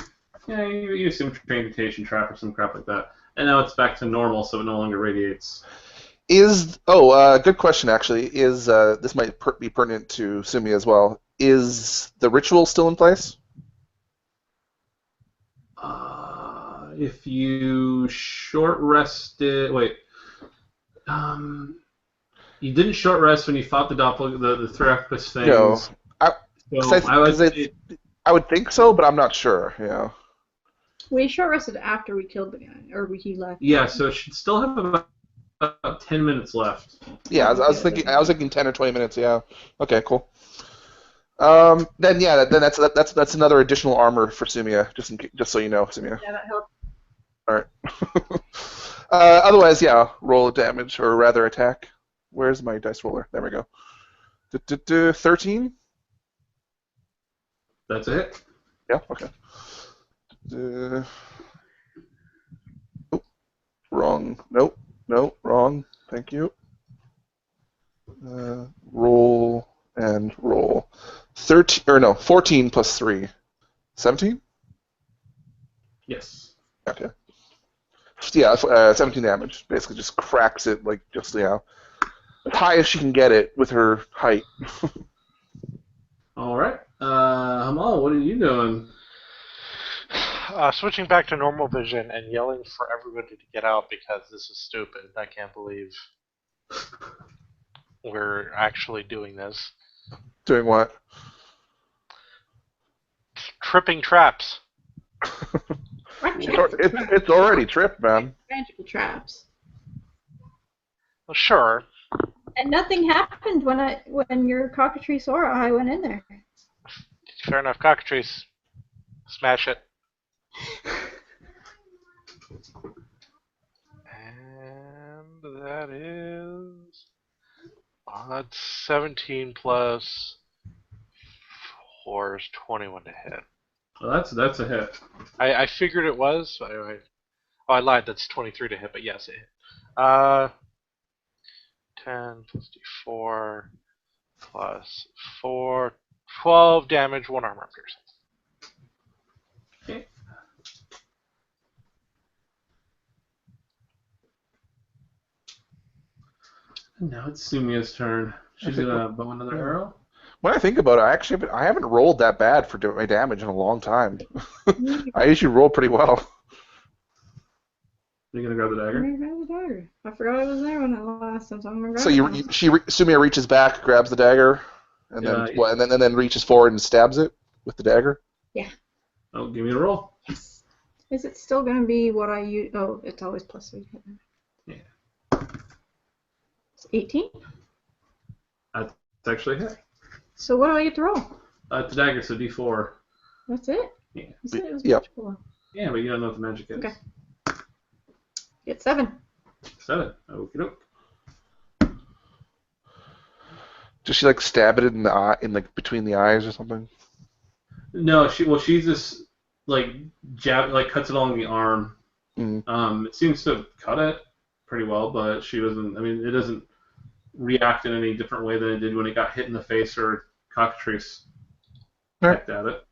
[SPEAKER 1] Yeah, you assume transmutation trap or some crap like that. And now it's back to normal, so it no longer radiates.
[SPEAKER 2] Good question actually. This might be pertinent to Sumi as well. Is the ritual still in place?
[SPEAKER 1] If you short rested, you didn't short rest when you fought the three octopus things.
[SPEAKER 2] No, I would think so, but I'm not sure. Yeah.
[SPEAKER 4] We short rested after we killed the guy, or he left.
[SPEAKER 1] Yeah, so it should still have about 10 minutes left.
[SPEAKER 2] Yeah, I was thinking 10 or 20 minutes. Yeah. Okay, cool. Then that's another additional armor for Sumia, just so you know, Sumia.
[SPEAKER 4] Yeah, that helped.
[SPEAKER 2] All right. Otherwise, yeah, roll a damage or rather attack. Where's my dice roller? There we go. 13.
[SPEAKER 1] That's a hit.
[SPEAKER 2] Yeah. Okay. Wrong. Nope. Wrong. Thank you. Roll and roll. 14 plus 3. 17?
[SPEAKER 1] Yes.
[SPEAKER 2] Okay. Yeah, 17 damage. Basically just cracks it, as high as she can get it with her height.
[SPEAKER 1] All right. Hamal, what are you doing?
[SPEAKER 3] Switching back to normal vision and yelling for everybody to get out because this is stupid. I can't believe we're actually doing this.
[SPEAKER 2] Doing what?
[SPEAKER 3] Tripping traps.
[SPEAKER 2] It's already tripped, man.
[SPEAKER 4] Magical traps.
[SPEAKER 3] Well, sure.
[SPEAKER 4] And nothing happened when your cockatrice aura eye went in there.
[SPEAKER 3] Fair enough, cockatrice. Smash it. And that is... that's 17 plus 4 is 21 to hit.
[SPEAKER 1] Well, that's a hit.
[SPEAKER 3] I figured it was. I lied. That's 23 to hit, but yes, it hit. 10 plus d4 plus 4, 12 damage, 1 armor piercing.
[SPEAKER 1] Okay. And now it's Sumia's turn. She's gonna bow another arrow.
[SPEAKER 2] When I think about it, I haven't rolled that bad for my damage in a long time. I usually roll pretty well.
[SPEAKER 1] You're gonna grab the dagger?
[SPEAKER 4] I'm gonna grab the dagger. I forgot I was there when I last time, so I'm gonna grab
[SPEAKER 2] So
[SPEAKER 4] it.
[SPEAKER 2] Sumia reaches back, grabs the dagger, and then reaches forward and stabs it with the dagger.
[SPEAKER 4] Yeah.
[SPEAKER 1] Oh, give me a roll.
[SPEAKER 4] Yes. Is it still gonna be what I use? Oh, it's always plus 3.
[SPEAKER 1] Yeah.
[SPEAKER 4] It's 18.
[SPEAKER 1] That's actually a hit.
[SPEAKER 4] So what do I get to roll?
[SPEAKER 1] It's a dagger, so D4.
[SPEAKER 4] That's it?
[SPEAKER 1] Yeah.
[SPEAKER 4] You said it was
[SPEAKER 2] Yep.
[SPEAKER 4] magical.
[SPEAKER 1] Yeah, but you don't know what the magic is.
[SPEAKER 4] Okay. Get 7.
[SPEAKER 1] 7. Okie doke.
[SPEAKER 2] Does she like stab it in the eye, in like between the eyes or something?
[SPEAKER 1] No, she's just like cuts it along the arm.
[SPEAKER 2] Mm.
[SPEAKER 1] It seems to cut it pretty well, but she doesn't. I mean, it doesn't react in any different way than it did when it got hit in the face or cockatrice pecked at it.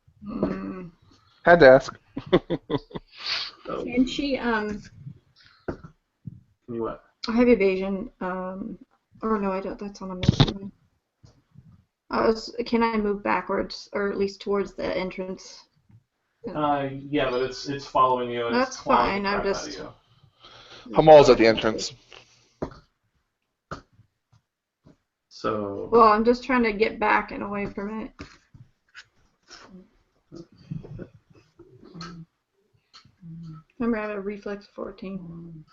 [SPEAKER 2] Had to ask.
[SPEAKER 1] So,
[SPEAKER 4] And she
[SPEAKER 1] can you what?
[SPEAKER 4] I have evasion. Or no, I don't. That's on a mission. Can I move backwards, or at least towards the entrance?
[SPEAKER 1] Yeah, but it's following you. And
[SPEAKER 4] That's
[SPEAKER 1] it's clawing
[SPEAKER 4] fine.
[SPEAKER 1] the
[SPEAKER 4] I'm
[SPEAKER 1] crap out of
[SPEAKER 4] just.
[SPEAKER 1] you.
[SPEAKER 2] Hamal's at the entrance.
[SPEAKER 1] So.
[SPEAKER 4] Well, I'm just trying to get back and away from it. Remember, I have a reflex 14.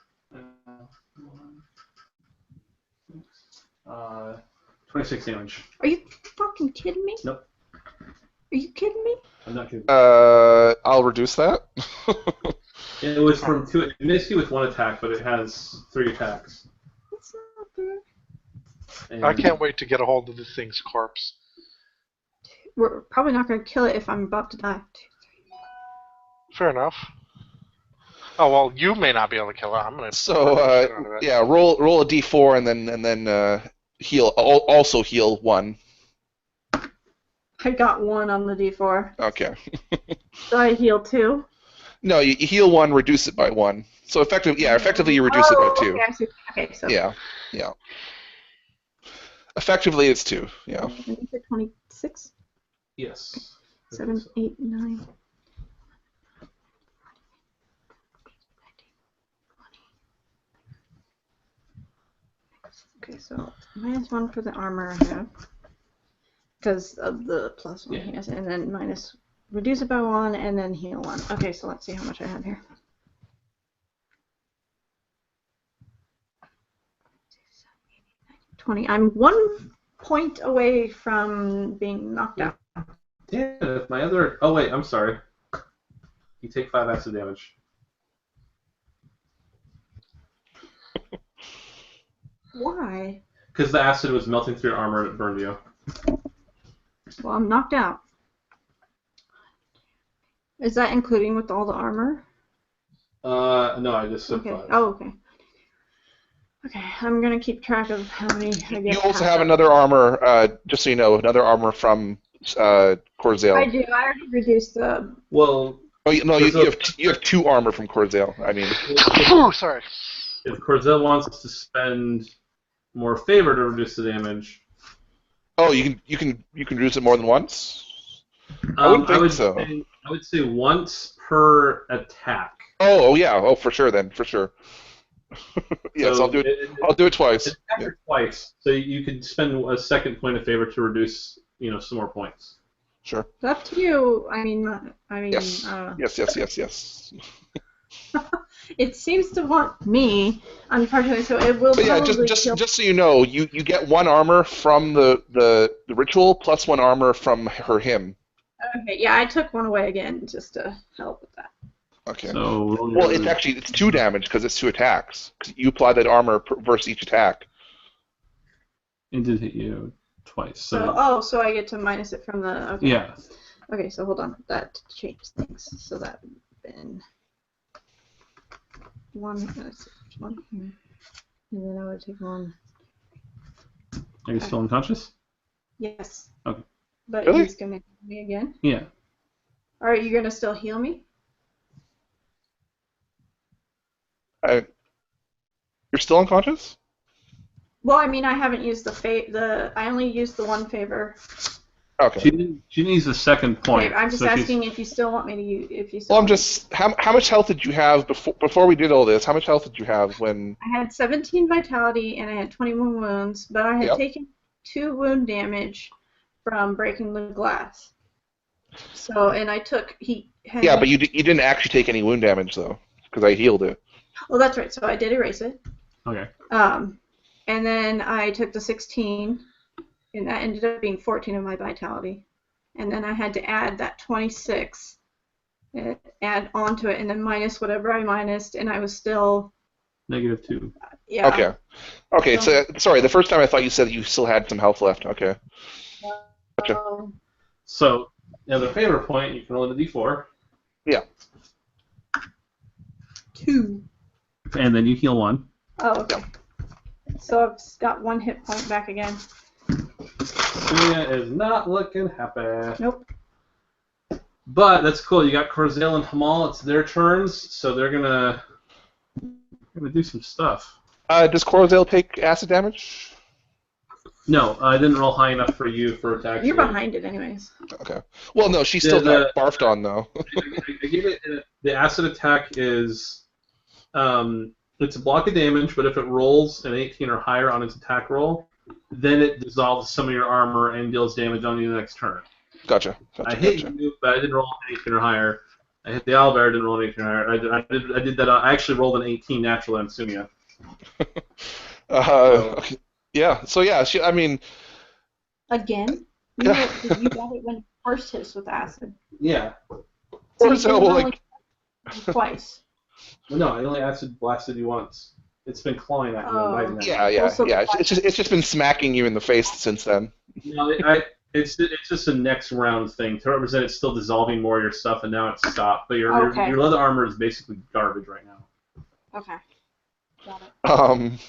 [SPEAKER 1] 26 damage.
[SPEAKER 4] Are you fucking kidding me?
[SPEAKER 1] Nope.
[SPEAKER 4] Are you kidding me?
[SPEAKER 1] I'm not kidding.
[SPEAKER 2] I'll reduce that.
[SPEAKER 1] It was from 2. It missed you with 1 attack, but it has 3 attacks.
[SPEAKER 4] That's not fair.
[SPEAKER 1] And
[SPEAKER 3] I can't wait to get a hold of this thing's corpse.
[SPEAKER 4] We're probably not going to kill it if I'm about to die.
[SPEAKER 3] Fair enough. Oh well, you may not be able to kill it. I'm gonna.
[SPEAKER 2] So yeah, roll a d4 and then heal. Also heal 1.
[SPEAKER 4] I got 1 on the d4.
[SPEAKER 2] Okay.
[SPEAKER 4] So I heal 2.
[SPEAKER 2] No, you heal 1, reduce it by 1. So effectively you reduce it by 2.
[SPEAKER 4] Okay, I see. Okay, so.
[SPEAKER 2] Yeah. Effectively it's 2. Yeah.
[SPEAKER 4] 26?
[SPEAKER 1] yes.
[SPEAKER 4] 7, 8, 9. Okay, so -1 for the armor I have. Because of the +1 he has, and then reduce it by 1, and then heal 1. Okay, so let's see how much I have here. 20. I'm 1 point away from being knocked out.
[SPEAKER 1] Yeah, my other. Oh wait, I'm sorry. You take 5 acid damage.
[SPEAKER 4] Why?
[SPEAKER 1] Because the acid was melting through your armor and it burned you.
[SPEAKER 4] Well, I'm knocked out. Is that including with all the armor?
[SPEAKER 1] No, I just said
[SPEAKER 4] Okay.
[SPEAKER 1] 5.
[SPEAKER 4] Oh, okay. Okay, I'm gonna keep track of how many I get.
[SPEAKER 2] You also have another armor, just so you know, another armor from Corzael.
[SPEAKER 4] I do. I already reduced the.
[SPEAKER 1] Well.
[SPEAKER 2] Oh, no, you have 2 armor from Corzael. I mean.
[SPEAKER 3] Oh, sorry.
[SPEAKER 1] If Corzael wants to spend more favor to reduce the damage.
[SPEAKER 2] Oh, you can reduce it more than once? I wouldn't think so.
[SPEAKER 1] I would say once per attack.
[SPEAKER 2] Oh yeah. Oh, for sure then. For sure. Yes,
[SPEAKER 1] So
[SPEAKER 2] I'll do it. I'll do it twice.
[SPEAKER 1] Twice, so you could spend a second point of favor to reduce, some more points.
[SPEAKER 2] Sure.
[SPEAKER 4] It's up to you. I mean.
[SPEAKER 2] Yes. Yes.
[SPEAKER 4] It seems to want me, unfortunately, so it will.
[SPEAKER 2] But yeah,
[SPEAKER 4] probably
[SPEAKER 2] just so you know, you get 1 armor from the ritual plus 1 armor from him.
[SPEAKER 4] Okay, yeah, I took 1 away again just to help with that.
[SPEAKER 2] Okay.
[SPEAKER 1] So
[SPEAKER 2] well, it's 2 damage because it's 2 attacks. 'Cause you apply that armor versus each attack.
[SPEAKER 1] It did hit you twice.
[SPEAKER 4] So I get to minus it from the. Okay.
[SPEAKER 1] Yeah.
[SPEAKER 4] Okay, so hold on. That changed things. So that would have been 1 here, and then I would take 1.
[SPEAKER 1] Are you still unconscious?
[SPEAKER 4] Yes.
[SPEAKER 1] Okay.
[SPEAKER 4] But
[SPEAKER 2] Really?
[SPEAKER 4] he's gonna heal me again.
[SPEAKER 1] Yeah.
[SPEAKER 4] All right, you're gonna still heal me?
[SPEAKER 2] You're still unconscious?
[SPEAKER 4] Well, I mean, I haven't used I only used the 1 favor.
[SPEAKER 2] Okay.
[SPEAKER 1] She didn't use the second point.
[SPEAKER 4] Okay, I'm just
[SPEAKER 1] so
[SPEAKER 4] asking if you still want me to use. If you. Still
[SPEAKER 2] Well, I'm just. How much health did you have before we did all this? How much health did you have when?
[SPEAKER 4] I had 17 vitality and I had 21 wounds, but I had taken 2 wound damage from breaking the glass. So, and I took
[SPEAKER 2] Yeah, but you didn't actually take any wound damage though, because I healed it.
[SPEAKER 4] Well, that's right. So I did erase it.
[SPEAKER 1] Okay.
[SPEAKER 4] And then I took the 16, and that ended up being 14 of my vitality. And then I had to add that 26, add onto it, and then minus whatever I minused, and I was still
[SPEAKER 1] -2.
[SPEAKER 4] Yeah.
[SPEAKER 2] Okay. Okay, so sorry, the first time I thought you said you still had some health left. Okay. Gotcha.
[SPEAKER 1] So, the favor point, you can roll a d4.
[SPEAKER 2] Yeah.
[SPEAKER 4] 2.
[SPEAKER 1] And then you heal 1.
[SPEAKER 4] Oh, okay. So I've got 1 hit point back again.
[SPEAKER 1] Sonia is not looking happy.
[SPEAKER 4] Nope.
[SPEAKER 1] But that's cool. You got Corzale and Hamal. It's their turns, so they're gonna do some stuff.
[SPEAKER 2] Does Corzale take acid damage?
[SPEAKER 1] No, I didn't roll high enough for you for attacks.
[SPEAKER 4] You're behind it anyways.
[SPEAKER 2] Okay. Well, no, she still got barfed on, though.
[SPEAKER 1] I gave it, the acid attack is, it's a block of damage, but if it rolls an 18 or higher on its attack roll, then it dissolves some of your armor and deals damage on you the next turn.
[SPEAKER 2] Gotcha.
[SPEAKER 1] I hit you, but I didn't roll an 18 or higher. I hit the owlbear, didn't roll an 18 or higher. I did that. I actually rolled an 18 natural on Sumia.
[SPEAKER 2] Okay. Yeah. So yeah, I mean.
[SPEAKER 4] Again? You got it when it first hit us with acid.
[SPEAKER 1] Yeah.
[SPEAKER 4] So
[SPEAKER 2] Corzale,
[SPEAKER 4] twice.
[SPEAKER 1] Well, no, I only acid blasted you once. It's been clawing at you and biting at you.
[SPEAKER 2] Yeah. It's just been smacking you in the face since then.
[SPEAKER 1] No, it's just a next round thing to represent it's still dissolving more of your stuff, and now it's stopped. But your leather armor is basically garbage right now.
[SPEAKER 4] Okay. Got it.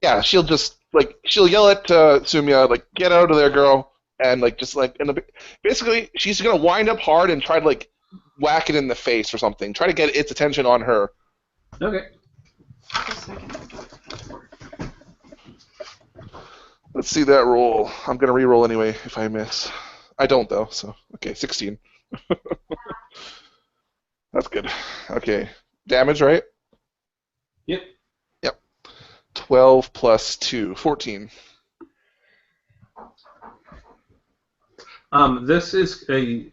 [SPEAKER 2] Yeah, she'll yell at Sumia, like, get out of there, girl, and basically she's gonna wind up hard and try to whack it in the face or something. Try to get its attention on her.
[SPEAKER 1] Okay.
[SPEAKER 4] Just a second.
[SPEAKER 2] Let's see that roll. I'm gonna re-roll anyway if I miss. I don't though, so okay, 16. That's good. Okay, damage, right?
[SPEAKER 1] Yep.
[SPEAKER 2] 12 plus 2, 14.
[SPEAKER 1] This is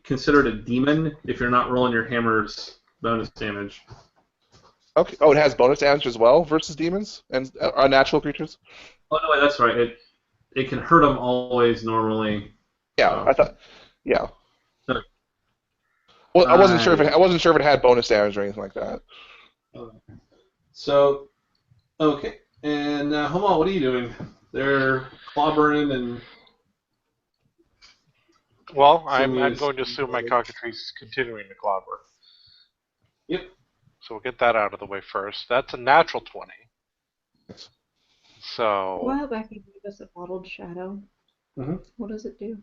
[SPEAKER 1] considered a demon if you're not rolling your hammer's bonus damage.
[SPEAKER 2] Okay. Oh, it has bonus damage as well versus demons and unnatural creatures?
[SPEAKER 1] Oh, no, that's right. It can hurt them always normally.
[SPEAKER 2] Yeah, I thought. Yeah.
[SPEAKER 1] Okay.
[SPEAKER 2] Well, I wasn't sure if it had bonus damage or anything like that.
[SPEAKER 1] So, okay. And Hamal, what are you doing? They're clobbering and.
[SPEAKER 3] Well, I'm going to assume my cockatrice is continuing to clobber.
[SPEAKER 1] Yep.
[SPEAKER 3] So we'll get that out of the way first. That's a natural 20. So.
[SPEAKER 4] A while back, you gave us a bottled shadow.
[SPEAKER 1] Mm-hmm.
[SPEAKER 4] What does it do?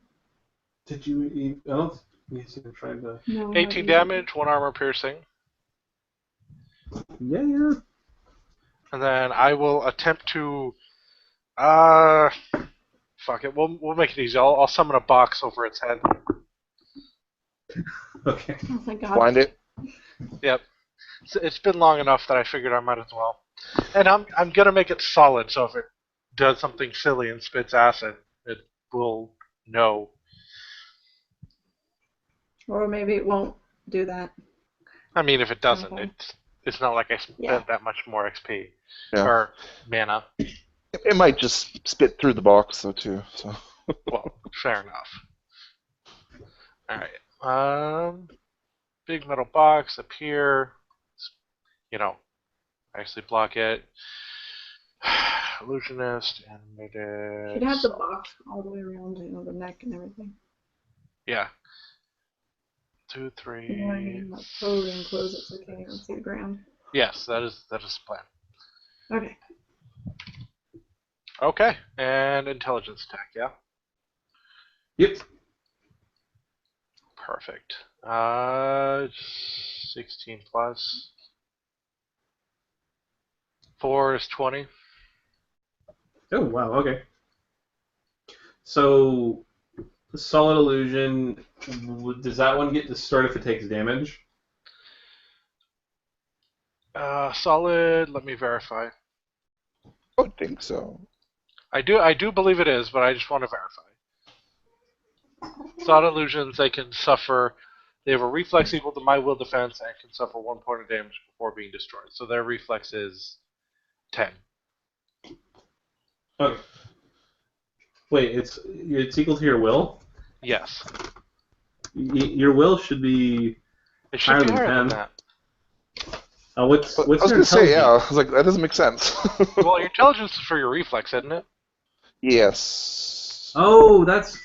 [SPEAKER 1] Did you eat? I don't. Yes, you're trying to.
[SPEAKER 4] No.
[SPEAKER 3] 18 damage, 1 armor piercing.
[SPEAKER 1] Yeah.
[SPEAKER 3] And then I will attempt to. Fuck it. We'll make it easy. I'll summon a box over its head.
[SPEAKER 1] Okay.
[SPEAKER 4] Oh, thank God.
[SPEAKER 2] Blind it?
[SPEAKER 3] Yep. It's been long enough that I figured I might as well. And I'm gonna make it solid, so if it does something silly and spits acid, it will know.
[SPEAKER 4] Or maybe it won't do that.
[SPEAKER 3] I mean, if it doesn't,
[SPEAKER 4] Okay.
[SPEAKER 3] it's not like I spent that much more XP or mana.
[SPEAKER 2] It might just spit through the box though too. So.
[SPEAKER 3] Well, fair enough. All right. Big metal box up here. Actually block it. Illusionist, animated.
[SPEAKER 4] Should have the box all the way around, the neck and everything.
[SPEAKER 3] Yeah. 2, 3.
[SPEAKER 4] You know what I mean? Like totally enclose it so you can't even see the ground.
[SPEAKER 3] Yes, that is the plan.
[SPEAKER 4] Okay.
[SPEAKER 3] Okay, and intelligence attack, yeah?
[SPEAKER 1] Yep.
[SPEAKER 3] Perfect. 16 plus 4 is 20.
[SPEAKER 1] Oh wow. Okay. So, solid illusion. Does that one get to start if it takes damage?
[SPEAKER 3] Solid. Let me verify.
[SPEAKER 2] I would think so.
[SPEAKER 3] I do believe it is, but I just want to verify. Solid illusions, they can suffer. They have a reflex equal to my will defense and can suffer 1 point of damage before being destroyed. So their reflex is 10.
[SPEAKER 1] Okay. Wait, it's equal to your will?
[SPEAKER 3] Yes.
[SPEAKER 1] Your will should be
[SPEAKER 3] It should be
[SPEAKER 1] than
[SPEAKER 3] higher than
[SPEAKER 1] 10.
[SPEAKER 3] that.
[SPEAKER 1] What's
[SPEAKER 2] I was
[SPEAKER 1] your
[SPEAKER 2] gonna say, yeah. I
[SPEAKER 1] intelligence?
[SPEAKER 2] was like, that doesn't make sense.
[SPEAKER 3] Well, your intelligence is for your reflex, isn't it?
[SPEAKER 2] Yes.
[SPEAKER 1] Oh, that's.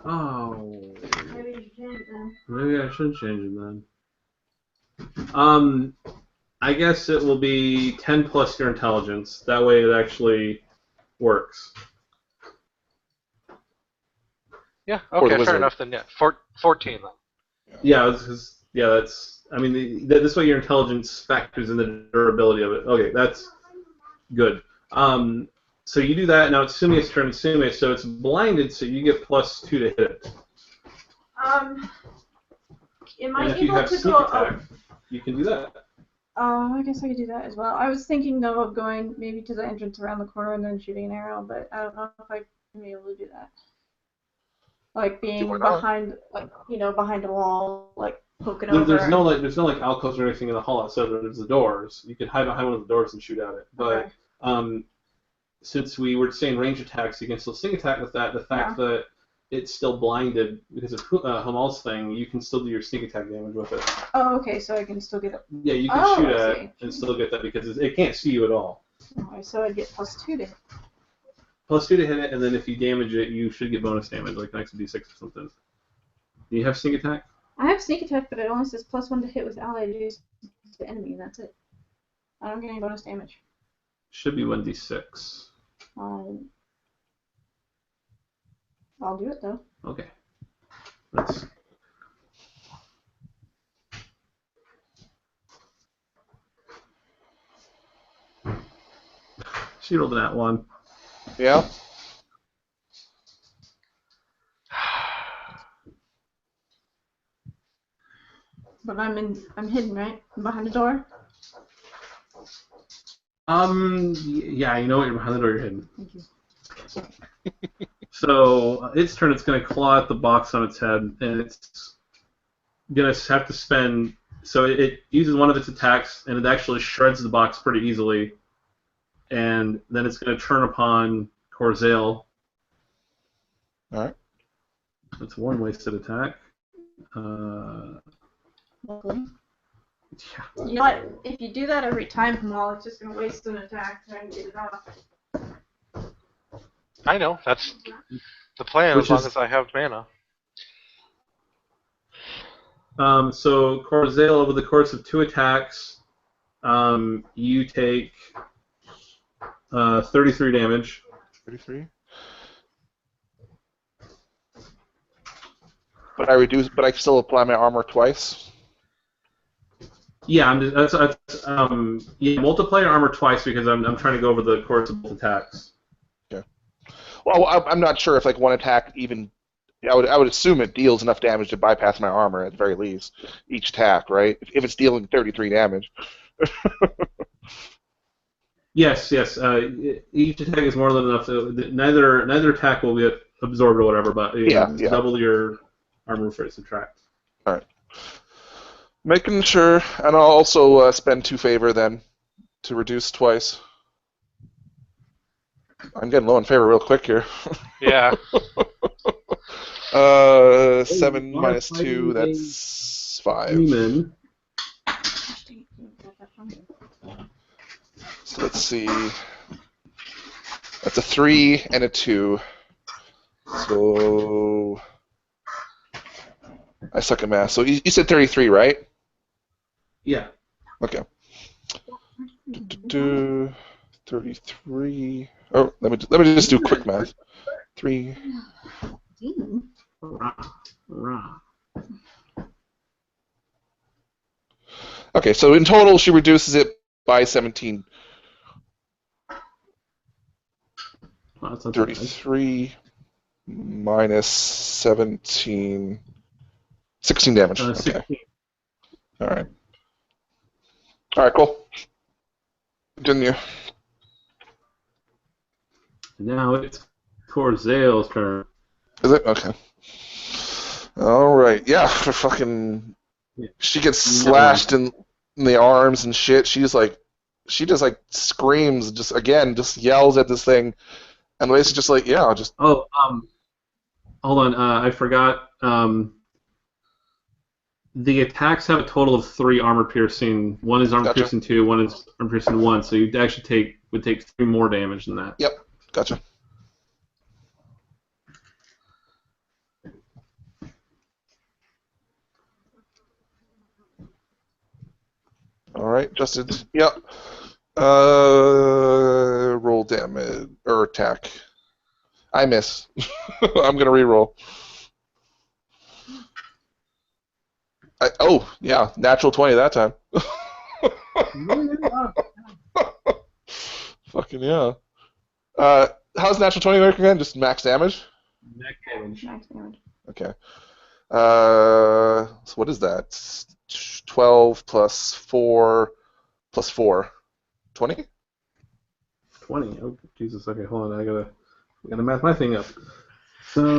[SPEAKER 1] Oh.
[SPEAKER 4] Maybe you change it then.
[SPEAKER 1] Maybe I should change it then. I guess it will be 10 plus your intelligence. That way it actually works.
[SPEAKER 3] Yeah.
[SPEAKER 2] Or the
[SPEAKER 3] Okay. Fair
[SPEAKER 2] wizard.
[SPEAKER 3] enough. Then yeah. 14 then.
[SPEAKER 1] Yeah, that's. I mean, this way your intelligence factors in the durability of it. Okay, that's good. So you do that. Now it's Sumia's turn. Sumia, so it's blinded, so you get +2 to hit it.
[SPEAKER 4] Am I
[SPEAKER 1] And if you
[SPEAKER 4] able
[SPEAKER 1] have
[SPEAKER 4] to
[SPEAKER 1] sneak
[SPEAKER 4] go?
[SPEAKER 1] attack, you can do that.
[SPEAKER 4] I guess I could do that as well. I was thinking though of going maybe to the entrance around the corner and then shooting an arrow, but I don't know if I can be able to do that. Like being
[SPEAKER 2] Why not?
[SPEAKER 4] behind, like behind a wall, like poking over.
[SPEAKER 1] There's no alcoves or anything in the hall outside. There's the doors. You can hide behind one of the doors and shoot at it. But
[SPEAKER 4] Okay.
[SPEAKER 1] Since we were saying range attacks, you can still sneak attack with that. The fact that it's still blinded because of Hamal's thing, you can still do your sneak attack damage with it.
[SPEAKER 4] Oh, okay, so I can still get it.
[SPEAKER 1] Yeah, you can shoot
[SPEAKER 4] I
[SPEAKER 1] at
[SPEAKER 4] see.
[SPEAKER 1] it and still get that because it can't see you at all.
[SPEAKER 4] Okay, so I'd get +2 to hit.
[SPEAKER 1] +2 to hit it, and then if you damage it, you should get bonus damage, like an extra d6 or something. Do you have sneak attack?
[SPEAKER 4] I have sneak attack, but it only says +1 to hit with allied use to enemy, and that's it. I don't get any bonus damage.
[SPEAKER 1] Should be 1d6.
[SPEAKER 4] I'll do it though.
[SPEAKER 1] Okay. Let's. She rolled that one.
[SPEAKER 2] Yeah.
[SPEAKER 4] But I'm hidden, right? I'm behind the door.
[SPEAKER 1] Yeah, you know what? You're behind the door. You're hidden.
[SPEAKER 4] Thank you.
[SPEAKER 1] So its turn. It's gonna claw at the box on its head, and it's gonna have to spend. So it uses one of its attacks, and it actually shreds the box pretty easily. And then it's gonna turn upon Corzale.
[SPEAKER 2] All right.
[SPEAKER 1] That's one wasted attack.
[SPEAKER 4] Luckily.
[SPEAKER 1] Yeah.
[SPEAKER 4] You know what? If you do that every time, Kamal, it's just gonna waste an attack trying to get it off.
[SPEAKER 3] I know. That's the plan.
[SPEAKER 1] Which
[SPEAKER 3] as long
[SPEAKER 1] is-
[SPEAKER 3] as I have mana.
[SPEAKER 1] So Corzale, over the course of 2 attacks, you take 33 damage.
[SPEAKER 2] 33. But I still apply my armor twice.
[SPEAKER 1] Yeah, multiply your armor twice because I'm trying to go over the course of both attacks.
[SPEAKER 2] Okay. Well, I'm not sure if like one attack even. I would assume it deals enough damage to bypass my armor at the very least. Each attack, right? If it's dealing 33 damage.
[SPEAKER 1] Yes. Each attack is more than enough. Neither attack will get absorbed or whatever, but
[SPEAKER 2] Yeah.
[SPEAKER 1] double your armor for subtract.
[SPEAKER 2] All right. Making sure, and I'll also spend 2 favor then to reduce twice. I'm getting low in favor real quick here.
[SPEAKER 3] Yeah.
[SPEAKER 2] 7
[SPEAKER 1] you are
[SPEAKER 2] minus 2,
[SPEAKER 1] fighting
[SPEAKER 2] that's 5.
[SPEAKER 1] Demon.
[SPEAKER 2] So let's see. That's a 3 and a 2. So I suck at math. So you said 33, right?
[SPEAKER 1] Yeah.
[SPEAKER 2] Okay. 33. Oh, let me just do quick math. 3.
[SPEAKER 4] Demon.
[SPEAKER 1] Rah.
[SPEAKER 2] Okay, so in total, she reduces it by 17.
[SPEAKER 1] Oh, that's not too bad.
[SPEAKER 2] 33 minus 17. 16 damage. Okay.
[SPEAKER 1] 16.
[SPEAKER 2] All right. All right, cool. Continue.
[SPEAKER 1] Now it's Corzale's turn.
[SPEAKER 2] Is it? Okay. All right. Yeah, for fucking...
[SPEAKER 1] Yeah.
[SPEAKER 2] She gets
[SPEAKER 1] You know
[SPEAKER 2] slashed in the arms and shit. She just screams, just yells at this thing. And Lace is just like, yeah, just...
[SPEAKER 1] Oh, hold on. I forgot. the attacks have a total of 3 armor piercing. One is armor
[SPEAKER 2] Gotcha.
[SPEAKER 1] piercing 2, one is armor piercing 1. So you'd actually would take 3 more damage than that.
[SPEAKER 2] Yep. Gotcha. All right, Justin. Yep. Roll damage or attack. I miss. I'm gonna re-roll. Yeah, natural 20 that time. Fucking yeah. How's natural 20 work again? Just max damage?
[SPEAKER 1] Neck damage.
[SPEAKER 4] Max damage.
[SPEAKER 2] Okay. So what is that? 12 plus 4 plus 4. 20?
[SPEAKER 1] 20. Oh, Jesus. Okay, hold on. I gotta math my thing up. So.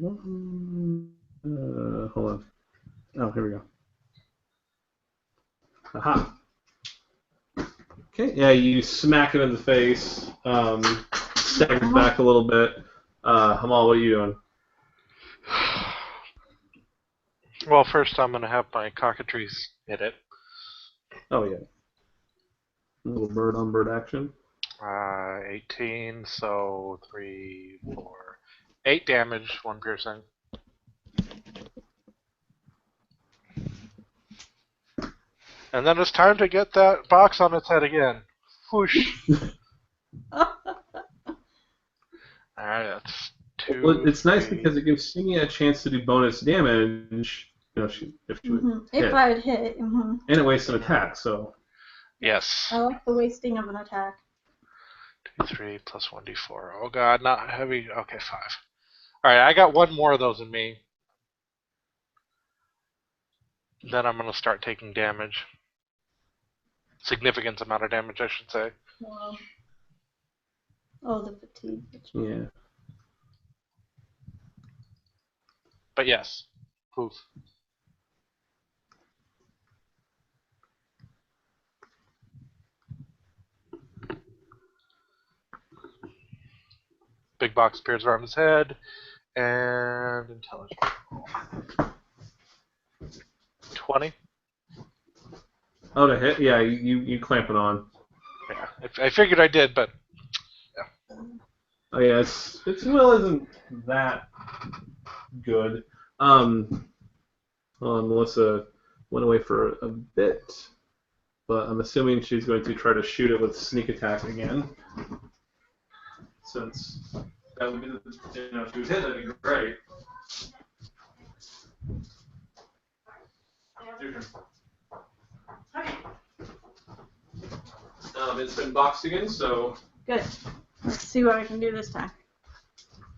[SPEAKER 1] Hold on. Oh, here we go. Aha. Okay, yeah, you smack him in the face, staggers back a little bit. Hamal, what are you doing?
[SPEAKER 3] Well, first I'm going to have my cockatrice hit it.
[SPEAKER 1] Oh, yeah. A little bird on bird action.
[SPEAKER 3] 18, so 3, 4, 8 damage, 1 piercing. And then it's time to get that box on its head again. Whoosh. Alright, that's 2.
[SPEAKER 1] Well, it's nice
[SPEAKER 3] 3.
[SPEAKER 1] because it gives Simi a chance to do bonus damage, if she would hit.
[SPEAKER 4] If I had hit.
[SPEAKER 1] And it wastes an attack, so.
[SPEAKER 3] Yes.
[SPEAKER 4] I like the wasting of an attack.
[SPEAKER 3] 2, 3 plus 1d4. Oh god, not heavy. Okay, 5. Alright, I got 1 more of those in me. Then I'm going to start taking damage. Significant amount of damage, I should say.
[SPEAKER 4] Wow. Oh, the fatigue.
[SPEAKER 1] Yeah.
[SPEAKER 3] But yes. Poof. Big box appears around his head. And intelligence. 20?
[SPEAKER 1] Oh, to hit? Yeah, you clamp it on.
[SPEAKER 3] Yeah, I figured I did, but
[SPEAKER 1] Oh, yeah, its will isn't that good. Hold on, Melissa went away for a bit, but I'm assuming she's going to try to shoot it with sneak attack again. Since that would be if she was hit, that'd be great. Your turn. It's been boxed again, so.
[SPEAKER 4] Good. Let's see what I can do this time.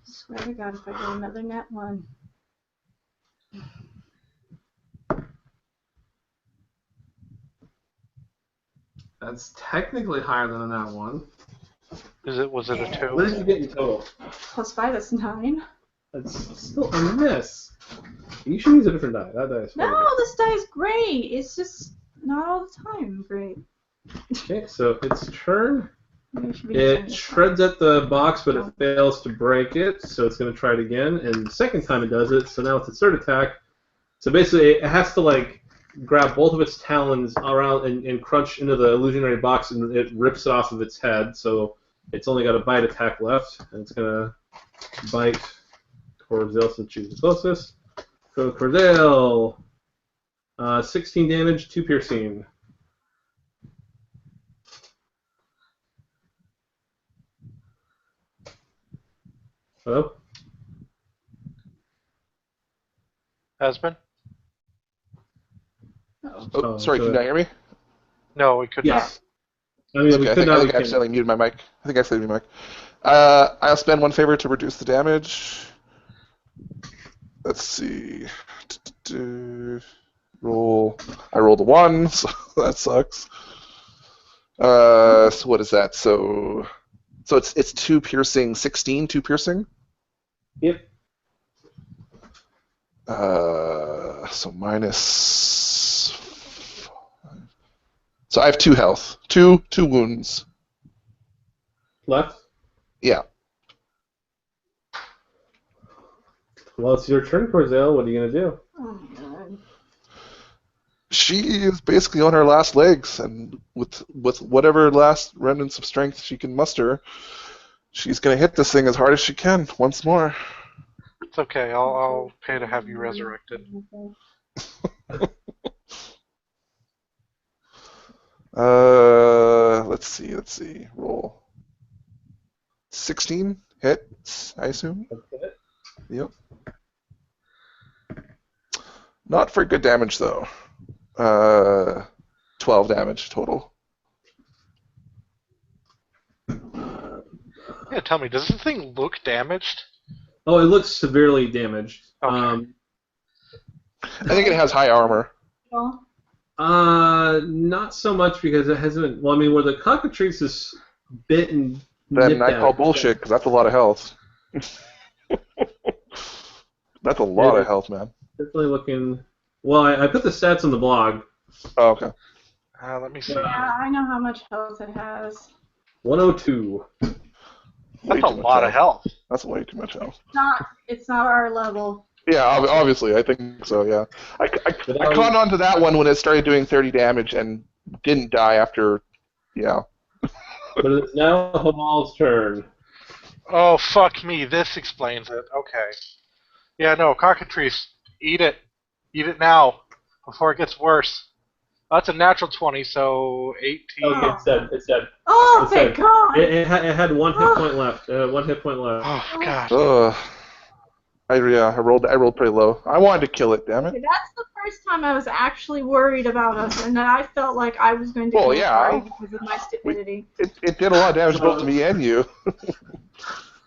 [SPEAKER 4] Swear to God, if I get another nat 1.
[SPEAKER 1] That's technically higher than a nat 1.
[SPEAKER 3] was it a 2?
[SPEAKER 1] What did you get in total?
[SPEAKER 4] Plus 5, that's 9.
[SPEAKER 1] That's still a miss. You should use a different die. That die is
[SPEAKER 4] No,
[SPEAKER 1] pretty
[SPEAKER 4] this die is great. It's just not all the time great.
[SPEAKER 1] good. Okay, so its turn.
[SPEAKER 4] Maybe I should be using
[SPEAKER 1] It
[SPEAKER 4] this
[SPEAKER 1] shreds at the box, but it fails to break it, so it's going to try it again. And the second time it does it, so now it's its third attack. So basically, it has to like grab both of its talons around and crunch into the illusionary box, and it rips it off of its head. So it's only got a bite attack left, and it's going to bite Cordell since she's the closest. So Cordell, 16 damage, 2 piercing. Hello?
[SPEAKER 3] Husband?
[SPEAKER 2] Oh, sorry, can you not hear me?
[SPEAKER 3] No, we could
[SPEAKER 1] Yes. I mean, we
[SPEAKER 2] Okay, I
[SPEAKER 1] could
[SPEAKER 2] think
[SPEAKER 1] not.
[SPEAKER 2] I accidentally muted my mic. I think I accidentally muted my mic. I'll spend 1 favor to reduce the damage. Let's see. Roll. I rolled a 1, so that sucks. So what is that? So it's 2 piercing, 16, 2 piercing?
[SPEAKER 1] Yep.
[SPEAKER 2] So minus. So I have 2 health, two wounds.
[SPEAKER 1] Left?
[SPEAKER 2] Yeah.
[SPEAKER 1] Well, it's your turn, Corzale. What are you gonna do?
[SPEAKER 4] Oh my god.
[SPEAKER 2] She is basically on her last legs, and with whatever last remnants of strength she can muster, she's gonna hit this thing as hard as she can once more.
[SPEAKER 3] It's okay. I'll pay to have you resurrected.
[SPEAKER 2] Let's see. Roll. 16 hits, I assume.
[SPEAKER 1] Okay.
[SPEAKER 2] Yep. Not for good damage though. 12 damage total.
[SPEAKER 3] Yeah, tell me, does this thing look damaged?
[SPEAKER 1] Oh, it looks severely damaged.
[SPEAKER 3] Okay.
[SPEAKER 2] I think it has high armor.
[SPEAKER 1] Not so much because it hasn't. Well, I mean, where the cockatrice is bit and
[SPEAKER 2] Then
[SPEAKER 1] nipped
[SPEAKER 2] I
[SPEAKER 1] at
[SPEAKER 2] call
[SPEAKER 1] it,
[SPEAKER 2] bullshit because that's a lot of health. That's a lot of health, man.
[SPEAKER 1] Definitely looking. Well, I put the stats on the blog.
[SPEAKER 2] Oh, okay.
[SPEAKER 3] Let me see.
[SPEAKER 4] Yeah, I know how much health it has.
[SPEAKER 1] 102.
[SPEAKER 2] Way
[SPEAKER 3] That's a
[SPEAKER 2] too much
[SPEAKER 3] lot of health.
[SPEAKER 2] That's way too much health.
[SPEAKER 4] It's not our level.
[SPEAKER 2] Yeah, obviously, I think so. Yeah, I caught on to that one when it started doing 30 damage and didn't die after. Yeah.
[SPEAKER 1] But it's now Hamal's turn.
[SPEAKER 3] Oh, fuck me. This explains it. Okay. Yeah, no, cockatrice. Eat it. Eat it now. Before it gets worse. That's a natural 20, so 18.
[SPEAKER 1] Okay, it's dead. It's dead.
[SPEAKER 4] Oh,
[SPEAKER 1] It's
[SPEAKER 4] thank
[SPEAKER 1] dead.
[SPEAKER 4] God!
[SPEAKER 1] It had 1 hit point left. 1 hit point left.
[SPEAKER 3] Oh, God.
[SPEAKER 2] I rolled pretty low. I wanted to kill it, damn it.
[SPEAKER 4] Okay, that's the first time I was actually worried about us, and that I felt like I was going to
[SPEAKER 2] Well,
[SPEAKER 4] kill
[SPEAKER 2] yeah.
[SPEAKER 4] Corey because of my stupidity.
[SPEAKER 2] It did a lot of damage both to me and you.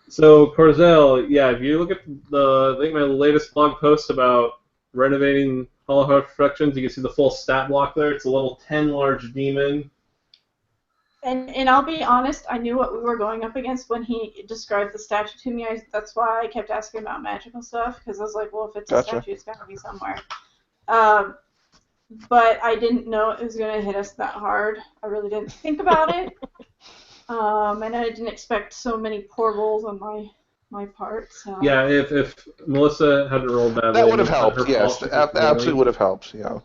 [SPEAKER 1] So, Corzale, yeah, if you look at I think my latest blog post about renovating Hollow Heart Productions, you can see the full stat block there. It's a level 10 large demon.
[SPEAKER 4] And I'll be honest, I knew what we were going up against when he described the statue to me. That's why I kept asking about magical stuff, because I was like, well, if it's a statue, it's got to be somewhere. But I didn't know it was going to hit us that hard. I really didn't think about it. And I didn't expect so many poor rolls on my part. So.
[SPEAKER 1] Yeah, if Melissa hadn't rolled badly,
[SPEAKER 2] That would have
[SPEAKER 1] it's not
[SPEAKER 2] helped,
[SPEAKER 1] her
[SPEAKER 2] yes.
[SPEAKER 1] fault.
[SPEAKER 2] That absolutely would have helped, yeah.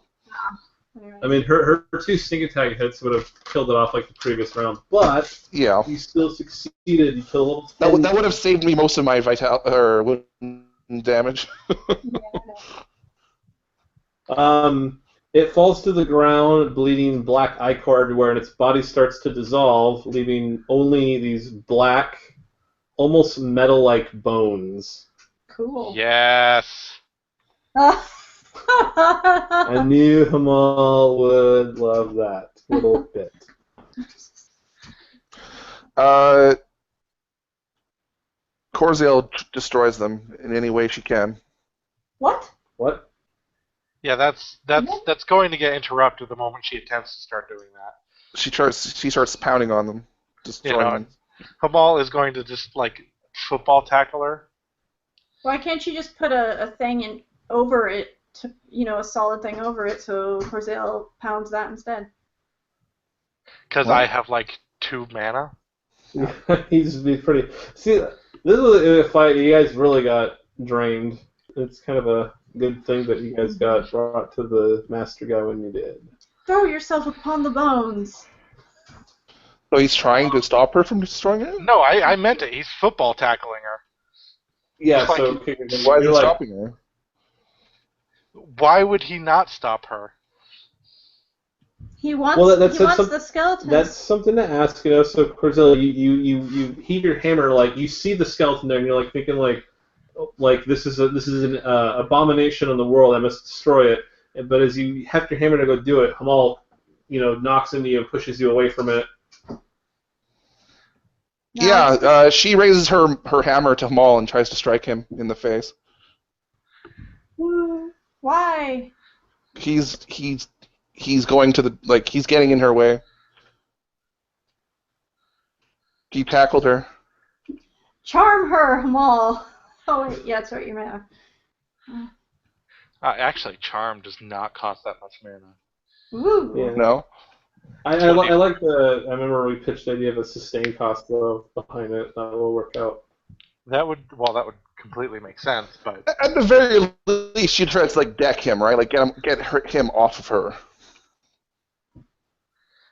[SPEAKER 1] I mean, her 2 sneak attack hits would have killed it off like the previous round, but
[SPEAKER 2] Yeah.
[SPEAKER 1] you still succeeded. You killed a level 10.
[SPEAKER 2] That would have saved me most of my damage.
[SPEAKER 1] It falls to the ground, bleeding black ichor everywhere, and its body starts to dissolve, leaving only these black, almost metal-like bones.
[SPEAKER 4] Cool.
[SPEAKER 3] Yes.
[SPEAKER 1] I knew Hamal would love that little bit.
[SPEAKER 2] Corzale destroys them in any way she can.
[SPEAKER 4] What?
[SPEAKER 1] What?
[SPEAKER 3] Yeah, that's going to get interrupted the moment she attempts to start doing that.
[SPEAKER 2] She starts pounding on them, destroying them.
[SPEAKER 3] Hamal is going to just, like, football tackle her.
[SPEAKER 4] Why can't you just put a thing in over it, a solid thing over it, so Corzale pounds that instead?
[SPEAKER 3] Because I have, like, 2 mana.
[SPEAKER 1] Yeah, he's pretty. See, this is a fight. You guys really got drained. It's kind of a good thing that you guys got brought to the master guy when you did.
[SPEAKER 4] Throw yourself upon the bones.
[SPEAKER 2] So he's trying to stop her from destroying her?
[SPEAKER 3] No, I meant it. He's football tackling her.
[SPEAKER 1] Yeah,
[SPEAKER 3] Like,
[SPEAKER 1] so
[SPEAKER 2] Why is he
[SPEAKER 1] you're
[SPEAKER 2] stopping her?
[SPEAKER 3] Why would he not stop her?
[SPEAKER 4] He wants, the skeleton.
[SPEAKER 1] That's something to ask, So, Corzale, you heave your hammer, like, you see the skeleton there, and you're, like, thinking, like this is an abomination on the world, I must destroy it. But as you heft your hammer to go do it, Hamal, knocks into you and pushes you away from it.
[SPEAKER 2] Yeah, she raises her hammer to Hamal and tries to strike him in the face.
[SPEAKER 4] Why?
[SPEAKER 2] He's going to he's getting in her way. He tackled her.
[SPEAKER 4] Charm her, Hamal. Oh wait, yeah, that's right, you're mad.
[SPEAKER 3] Actually, charm does not cost that much mana.
[SPEAKER 4] Woo.
[SPEAKER 1] Yeah.
[SPEAKER 2] No?
[SPEAKER 1] I like the. I remember we pitched the idea of a sustained cost though behind it. That will work out.
[SPEAKER 3] That would completely make sense, but
[SPEAKER 2] At the very least, you try to like deck him, right? Like get him off of her.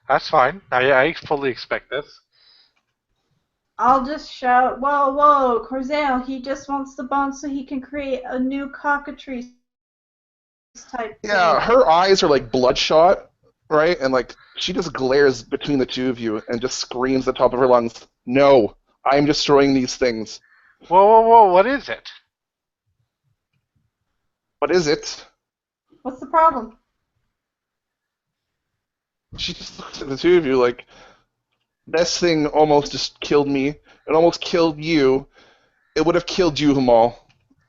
[SPEAKER 3] that's fine. I fully expect this.
[SPEAKER 4] I'll just shout, whoa, whoa, Corzel, he just wants the bones so he can create a new cockatrice type
[SPEAKER 2] Yeah,
[SPEAKER 4] thing.
[SPEAKER 2] her eyes are like bloodshot, right? And like she just glares between the two of you and just screams at the top of her lungs, "No, I'm destroying these things."
[SPEAKER 3] Whoa! What is it?
[SPEAKER 2] What is it?
[SPEAKER 4] What's the problem?
[SPEAKER 2] She just looks at the two of you like, this thing almost just killed me. It almost killed you. It would have killed you, Hamal.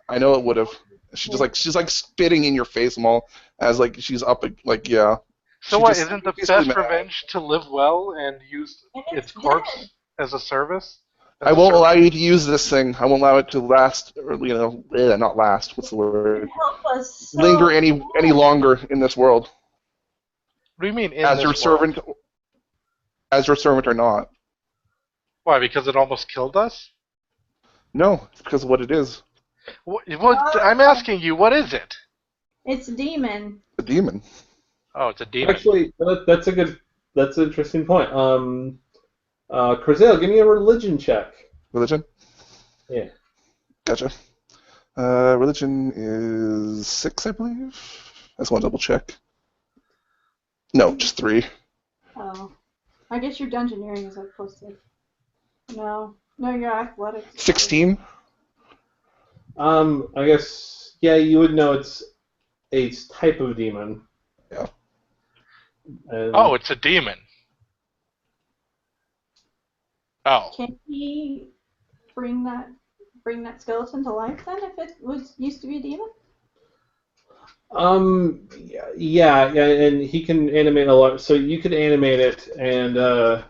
[SPEAKER 2] I know it would have. She's like spitting in your face, Hamal, as like she's up like yeah.
[SPEAKER 3] So
[SPEAKER 2] She
[SPEAKER 3] what?
[SPEAKER 2] just
[SPEAKER 3] Isn't the
[SPEAKER 2] basically
[SPEAKER 3] best
[SPEAKER 2] mad.
[SPEAKER 3] revenge to live well and use
[SPEAKER 4] And
[SPEAKER 3] its
[SPEAKER 4] it's
[SPEAKER 3] corpse
[SPEAKER 4] dead.
[SPEAKER 3] as a service?
[SPEAKER 2] I won't allow you to use this thing. I won't allow it to last, or not last. What's the
[SPEAKER 4] It
[SPEAKER 2] word?
[SPEAKER 4] can help us so
[SPEAKER 2] Linger any
[SPEAKER 4] much.
[SPEAKER 2] longer in this world
[SPEAKER 3] What do you mean in
[SPEAKER 2] as
[SPEAKER 3] this
[SPEAKER 2] your
[SPEAKER 3] world?
[SPEAKER 2] servant or not.
[SPEAKER 3] Why? Because it almost killed us?
[SPEAKER 2] No, it's because of what it is.
[SPEAKER 3] I'm asking you, what is it?
[SPEAKER 4] It's a demon.
[SPEAKER 2] A demon.
[SPEAKER 3] Oh, it's a demon.
[SPEAKER 1] Actually, that's an interesting point. Corzel, give me a religion check.
[SPEAKER 2] Religion.
[SPEAKER 1] Yeah.
[SPEAKER 2] Gotcha. Religion is 6, I believe. I just want to double check. No, just 3.
[SPEAKER 4] Oh. I guess your dungeoneering is like close to. No, your athletics.
[SPEAKER 2] 16.
[SPEAKER 1] I guess you would know it's a type of demon.
[SPEAKER 2] Yeah.
[SPEAKER 1] And
[SPEAKER 3] Oh, it's a demon. Oh.
[SPEAKER 4] Can he bring that skeleton to life then if it used to be a demon?
[SPEAKER 1] yeah, and he can animate a lot. So you could animate it, and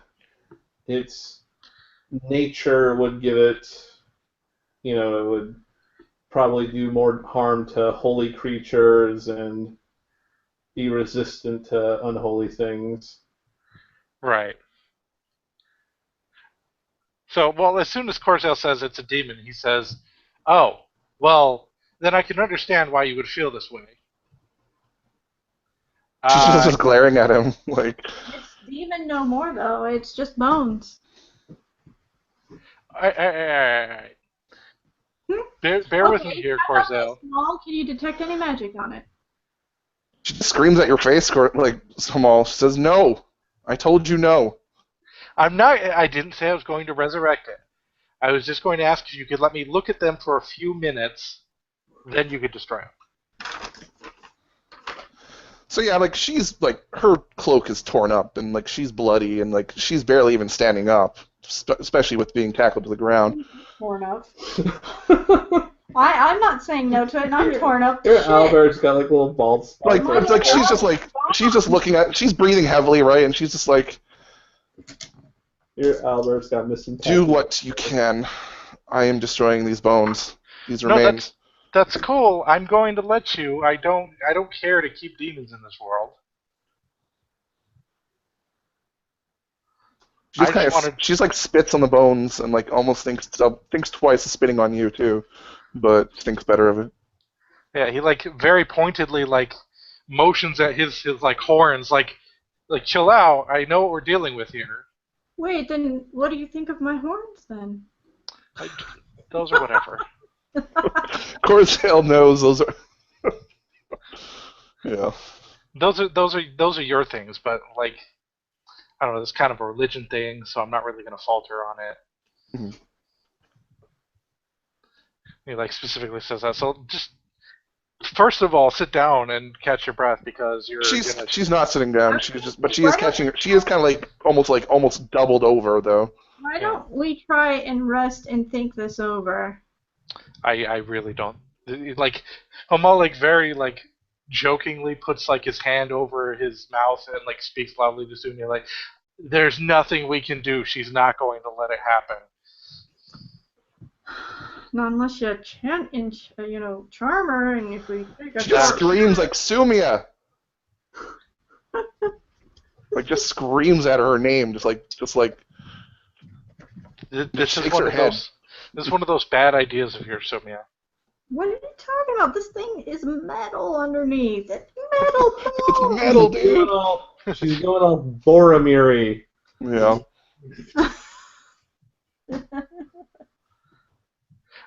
[SPEAKER 1] its nature would give it, it would probably do more harm to holy creatures and be resistant to unholy things.
[SPEAKER 3] Right. So, well, as soon as Corzel says it's a demon, he says, "Oh, well, then I can understand why you would feel this way."
[SPEAKER 2] She's just glaring at him like.
[SPEAKER 4] It's demon no more though. It's just bones.
[SPEAKER 3] All right. Bear with me here,
[SPEAKER 4] how about
[SPEAKER 3] Corzel.
[SPEAKER 4] this, Small? Can you detect any magic on it?
[SPEAKER 2] She just screams at your face, like Hamal. She says, "No, I told you no."
[SPEAKER 3] I didn't say I was going to resurrect it. I was just going to ask if you could let me look at them for a few minutes, then you could destroy them.
[SPEAKER 2] So yeah, like she's like her cloak is torn up and like she's bloody and like she's barely even standing up, especially with being tackled to the ground.
[SPEAKER 4] Torn up. I'm not saying no to it, and I'm torn up.
[SPEAKER 1] Your
[SPEAKER 4] Shit.
[SPEAKER 1] Albert's got like little bald spots.
[SPEAKER 2] It's like she's just looking at, she's breathing heavily, right? And she's just like,
[SPEAKER 1] Your Albert's got missing.
[SPEAKER 2] do what you can. I am destroying these bones, these
[SPEAKER 3] No,
[SPEAKER 2] remains.
[SPEAKER 3] That's cool. I'm going to let you. I don't care to keep demons in this world.
[SPEAKER 2] She's like spits on the bones and like almost thinks twice of spitting on you too, but thinks better of it.
[SPEAKER 3] Yeah, he like very pointedly like motions at his like horns, like chill out. I know what we're dealing with here.
[SPEAKER 4] Wait, then what do you think of my horns then?
[SPEAKER 3] Those are whatever.
[SPEAKER 2] Corsael knows those are. Yeah.
[SPEAKER 3] Those are your things, but like I don't know. It's kind of a religion thing, so I'm not really going to falter on it.
[SPEAKER 2] Mm-hmm.
[SPEAKER 3] He like specifically says that. So just first of all, sit down and catch your breath because
[SPEAKER 2] She's not sitting down. She is catching. She is kind of almost doubled over though.
[SPEAKER 4] Why don't we try and rest and think this over?
[SPEAKER 3] I really don't like. Hamal like very like jokingly puts like his hand over his mouth and like speaks loudly to Sunya like, "There's nothing we can do. She's not going to let it happen."
[SPEAKER 4] Not unless you chant and charm her, and if we take a
[SPEAKER 2] She just screams like Sumia. Like just screams at her name, just like
[SPEAKER 3] This is
[SPEAKER 2] shakes
[SPEAKER 3] one
[SPEAKER 2] her
[SPEAKER 3] of
[SPEAKER 2] head.
[SPEAKER 3] those. This is one of those bad ideas of yours, Sumia.
[SPEAKER 4] What are you talking about? This thing is metal underneath. It's metal
[SPEAKER 2] It's
[SPEAKER 4] bone.
[SPEAKER 2] metal, dude.
[SPEAKER 1] She's going all Boromir-y.
[SPEAKER 2] Yeah.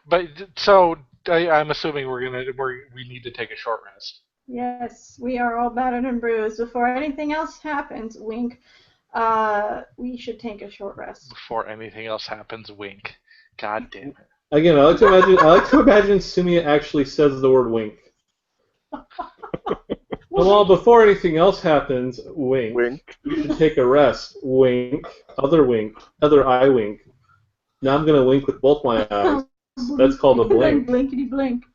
[SPEAKER 3] But so I'm assuming we need to take a short rest.
[SPEAKER 4] Yes, we are all battered and bruised. Before anything else happens, wink, we should take a short rest.
[SPEAKER 3] Before anything else happens, wink. God damn it.
[SPEAKER 1] Again, I like to imagine Sumia actually says the word wink. Well, before anything else happens, wink.
[SPEAKER 2] Wink.
[SPEAKER 1] You should take a rest. Wink. Other eye wink. Now I'm gonna wink with both my eyes. That's called a blink.
[SPEAKER 4] Blinkety blink.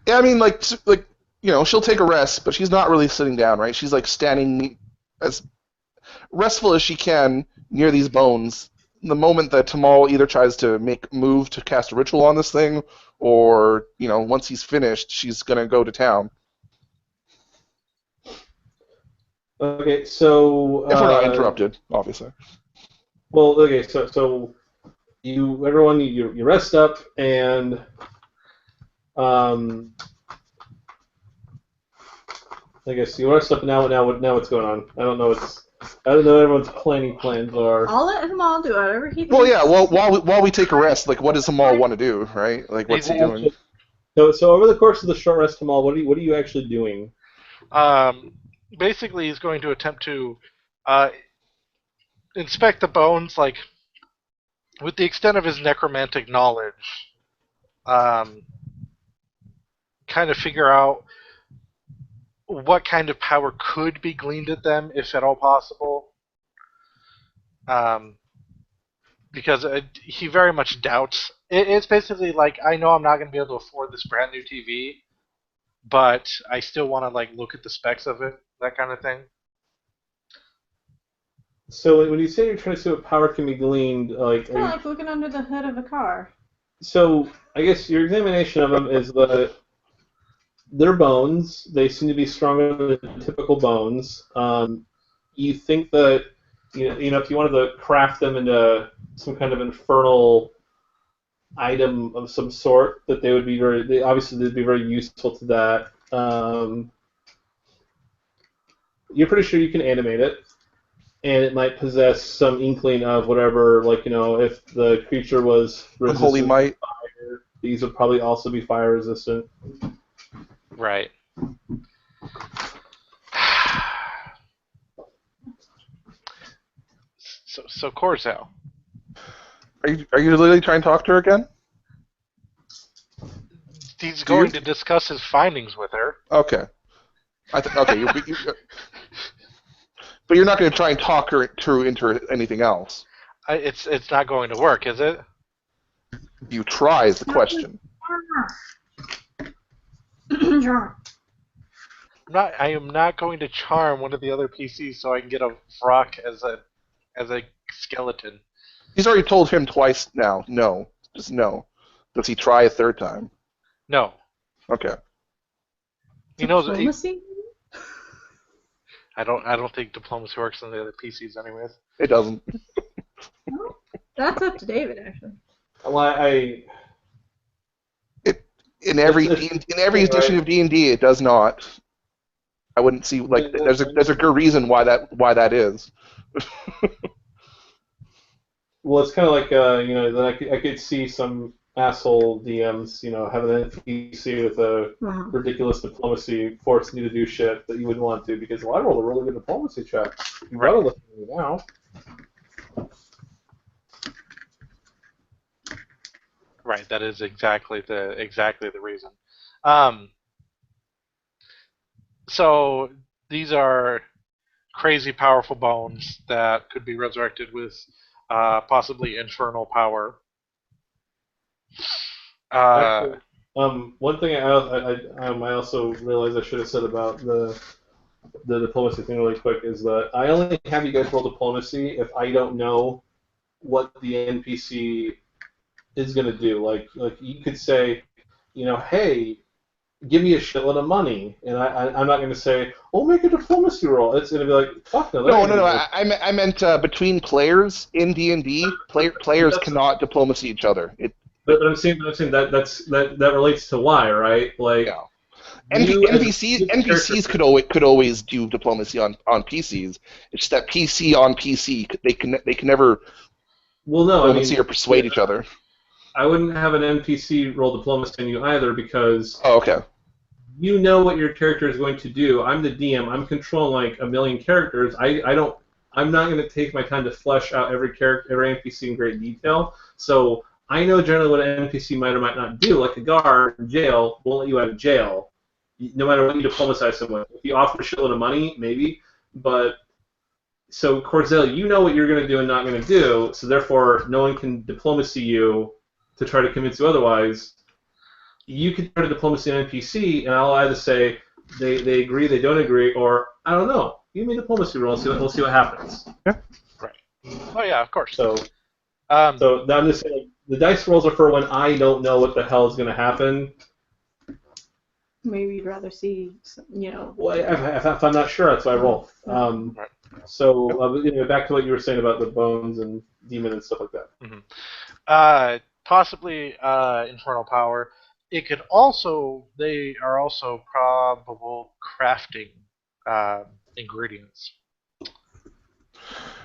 [SPEAKER 2] Yeah, I mean, like she'll take a rest, but she's not really sitting down, right? She's like standing as restful as she can near these bones. The moment that Tamal either tries to move to cast a ritual on this thing, or once he's finished, she's gonna go to town.
[SPEAKER 1] Okay, so
[SPEAKER 2] If we're not interrupted, obviously.
[SPEAKER 1] well, okay, so you rest up and I guess you rest up now. Now what's going on? I don't know what everyone's plans are.
[SPEAKER 4] I'll let him all do whatever he thinks.
[SPEAKER 2] Well, yeah. Well, while we take a rest, like, what does Tamal want to do, right? Like, what's he doing?
[SPEAKER 1] So over the course of the short rest, Tamal, what are you actually doing?
[SPEAKER 3] Basically, he's going to attempt to inspect the bones, like with the extent of his necromantic knowledge. Kind of figure out what kind of power could be gleaned at them, if at all possible. Because he very much doubts. It's basically like, I know I'm not going to be able to afford this brand new TV, but I still want to look at the specs of it, that kind of thing.
[SPEAKER 1] So when you say you're trying to see what power can be gleaned,
[SPEAKER 4] It's kind of like looking under the hood of a car.
[SPEAKER 1] So I guess your examination of them is that their bones, they seem to be stronger than typical bones. You think that if you wanted to craft them into some kind of infernal item of some sort, that they would be they'd be very useful to that. You're pretty sure you can animate it, and it might possess some inkling of whatever, if the creature was resistant
[SPEAKER 2] Holy might.
[SPEAKER 1] to fire, these would probably also be fire resistant.
[SPEAKER 3] Right. So Corzel.
[SPEAKER 2] Are you literally trying to talk to her again?
[SPEAKER 3] He's going to discuss his findings with her.
[SPEAKER 2] Okay. Okay. But you're not going to try and talk her into anything else.
[SPEAKER 3] It's not going to work, is it?
[SPEAKER 2] You try is the question.
[SPEAKER 3] I am not going to charm one of the other PCs so I can get a Vrock as a skeleton.
[SPEAKER 2] He's already told him twice now. No. Just no. Does he try a third time?
[SPEAKER 3] No.
[SPEAKER 2] Okay.
[SPEAKER 3] He knows.
[SPEAKER 4] Diplomacy?
[SPEAKER 3] I don't think diplomacy works on the other PCs, anyways.
[SPEAKER 2] It doesn't.
[SPEAKER 4] Well, that's up to David, actually.
[SPEAKER 1] Well,
[SPEAKER 2] In every edition of D&D, it does not. I wouldn't see there's a good reason why that is.
[SPEAKER 1] Well, it's kind of like that I could see some asshole DMs, having an NPC with a ridiculous diplomacy forcing you to do shit that you wouldn't want to because, well, I rolled a really good diplomacy check. You gotta listen to me now.
[SPEAKER 3] Right. That is exactly the reason. So these are crazy powerful bones that could be resurrected with possibly infernal power.
[SPEAKER 1] Actually, one thing I also realized I should have said about the diplomacy thing really quick is that I only have you guys roll diplomacy if I don't know what the NPC is going to do. Like you could say, hey, give me a shitload of money, and I'm not going to say, "Oh, make a diplomacy roll." It's going to be like, "Fuck no."
[SPEAKER 2] No. I meant between players in D&D, players
[SPEAKER 1] That's,
[SPEAKER 2] cannot diplomacy each other.
[SPEAKER 1] but I'm saying that relates to why, right? Like
[SPEAKER 2] Yeah.
[SPEAKER 1] you as
[SPEAKER 2] NPCs could always do diplomacy on PCs. It's just that PC on PC they can never
[SPEAKER 1] well, no, I
[SPEAKER 2] diplomacy
[SPEAKER 1] mean,
[SPEAKER 2] or persuade each other.
[SPEAKER 1] I wouldn't have an NPC roll diplomacy on you either because
[SPEAKER 2] Oh, okay.
[SPEAKER 1] you know what your character is going to do. I'm the DM. I'm controlling like a million characters. I don't. I'm not going to take my time to flesh out every character, every NPC in great detail. So I know generally what an NPC might or might not do. Like a guard in jail won't let you out of jail, no matter what you diplomatize someone. If you offer a shitload of money, maybe. But so Corzel, you know what you're going to do and not going to do. So therefore, no one can diplomacy you to try to convince you otherwise. You can try to diplomacy an NPC, and I'll either say they agree, they don't agree, or I don't know. Give me a diplomacy roll, and we'll see what happens.
[SPEAKER 3] Right. Oh yeah, of course.
[SPEAKER 1] So
[SPEAKER 3] Um,
[SPEAKER 1] I'm just saying the dice rolls are for when I don't know what the hell is going to happen.
[SPEAKER 4] Maybe you'd rather see,
[SPEAKER 1] Well, if I'm not sure, that's why I roll.
[SPEAKER 3] Right.
[SPEAKER 1] So back to what you were saying about the bones and demon and stuff like that.
[SPEAKER 3] Mm-hmm. Possibly infernal power. It could also. They are also probable crafting ingredients.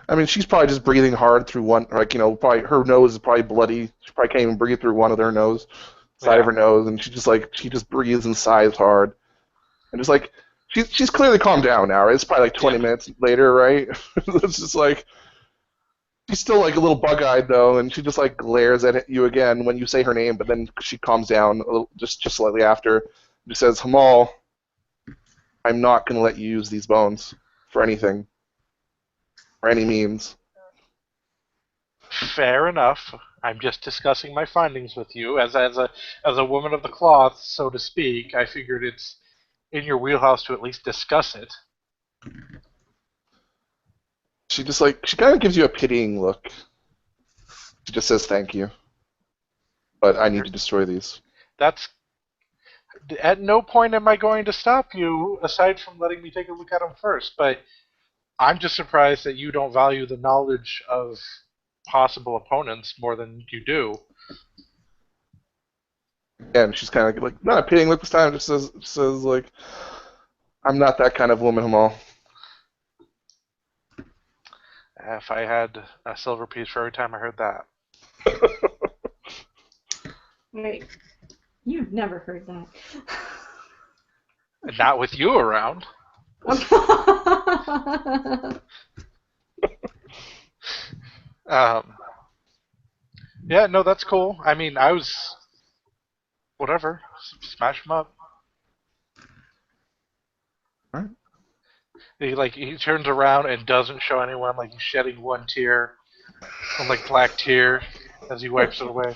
[SPEAKER 2] I mean, she's probably just breathing hard through one, probably her nose is probably bloody. She probably can't even breathe through one of her nose, side of her nose, and she just breathes and sighs hard, and just like she's clearly calmed down now. Right? It's probably like 20 minutes later, right? It's just like she's still like a little bug-eyed though, and she just like glares at you again when you say her name, but then she calms down a little, just slightly after. She says, "Hamal, I'm not going to let you use these bones for anything, or any means."
[SPEAKER 3] Fair enough. I'm just discussing my findings with you as a woman of the cloth, so to speak. I figured it's in your wheelhouse to at least discuss it.
[SPEAKER 2] She kind of gives you a pitying look. She just says thank you, but I need to destroy these.
[SPEAKER 3] That's at no point am I going to stop you, aside from letting me take a look at them first. But I'm just surprised that you don't value the knowledge of possible opponents more than you do.
[SPEAKER 2] And she's kind of like not a pitying look this time. Just says like, "I'm not that kind of woman, Hamal."
[SPEAKER 3] If I had a silver piece for every time I heard that.
[SPEAKER 4] Wait, you've never heard that.
[SPEAKER 3] Not with you around. Yeah, no, that's cool. I mean, I was... Whatever. Smash them up.
[SPEAKER 2] Alright.
[SPEAKER 3] He turns around and doesn't show anyone, like he's shedding one tear. One, like, black tear as he wipes it away.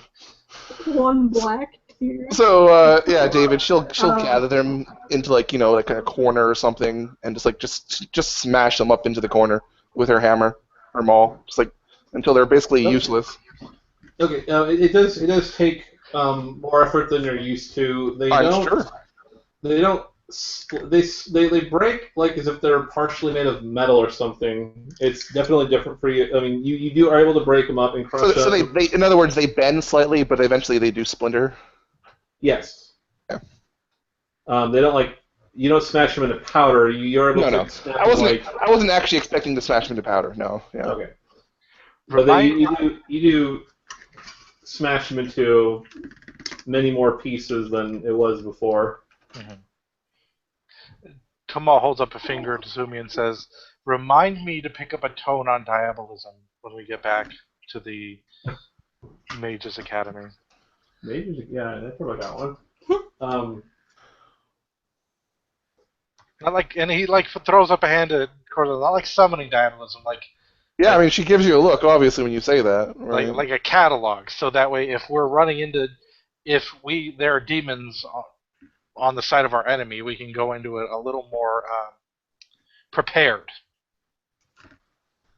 [SPEAKER 4] One black tear.
[SPEAKER 2] So yeah, David, she'll gather them into like like a corner or something, and just smash them up into the corner with her hammer or maul, just like until they're basically useless.
[SPEAKER 1] Okay, it does take more effort than you're used to.
[SPEAKER 2] I'm sure.
[SPEAKER 1] They don't. They break like as if they're partially made of metal or something. It's definitely different for you. I mean, you are able to break them up and crush them.
[SPEAKER 2] So they in other words, they bend slightly, but eventually they do splinter.
[SPEAKER 1] Yes.
[SPEAKER 2] Yeah.
[SPEAKER 1] They don't you don't smash them into powder. You're able to. Snap
[SPEAKER 2] I wasn't actually expecting to smash them into powder. No. Yeah.
[SPEAKER 1] Okay. But then you do smash them into many more pieces than it was before.
[SPEAKER 3] Mm-hmm. Kamal holds up a finger to Zumi and says, "Remind me to pick up a tone on diabolism when we get back to the Mages Academy."
[SPEAKER 1] Mages? Yeah, that's where I got one.
[SPEAKER 3] And he throws up a hand at Cordelia, not like summoning diabolism,
[SPEAKER 2] Yeah, I mean, she gives you a look, obviously, when you say that. Right?
[SPEAKER 3] like a catalog, so that way if we're running into, there are demons on the side of our enemy, we can go into it a little more prepared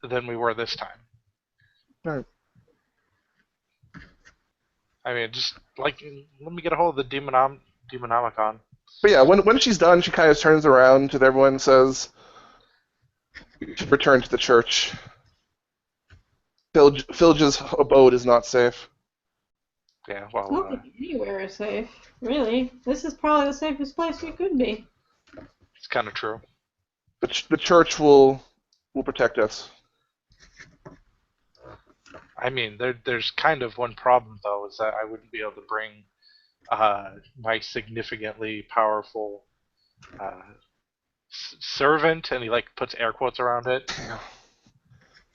[SPEAKER 3] than we were this time.
[SPEAKER 2] Right.
[SPEAKER 3] I mean, just let me get a hold of the Demonomicon.
[SPEAKER 2] But yeah, when she's done, she kind of turns around to everyone and says, "You should return to the church. Filge's abode is not safe."
[SPEAKER 3] Yeah,
[SPEAKER 4] I don't think anywhere is safe. Really. This is probably the safest place we could be.
[SPEAKER 3] it's kind of true.
[SPEAKER 2] The church will protect us.
[SPEAKER 3] I mean, there's kind of one problem, though, is that I wouldn't be able to bring my significantly powerful servant, and he puts air quotes around it.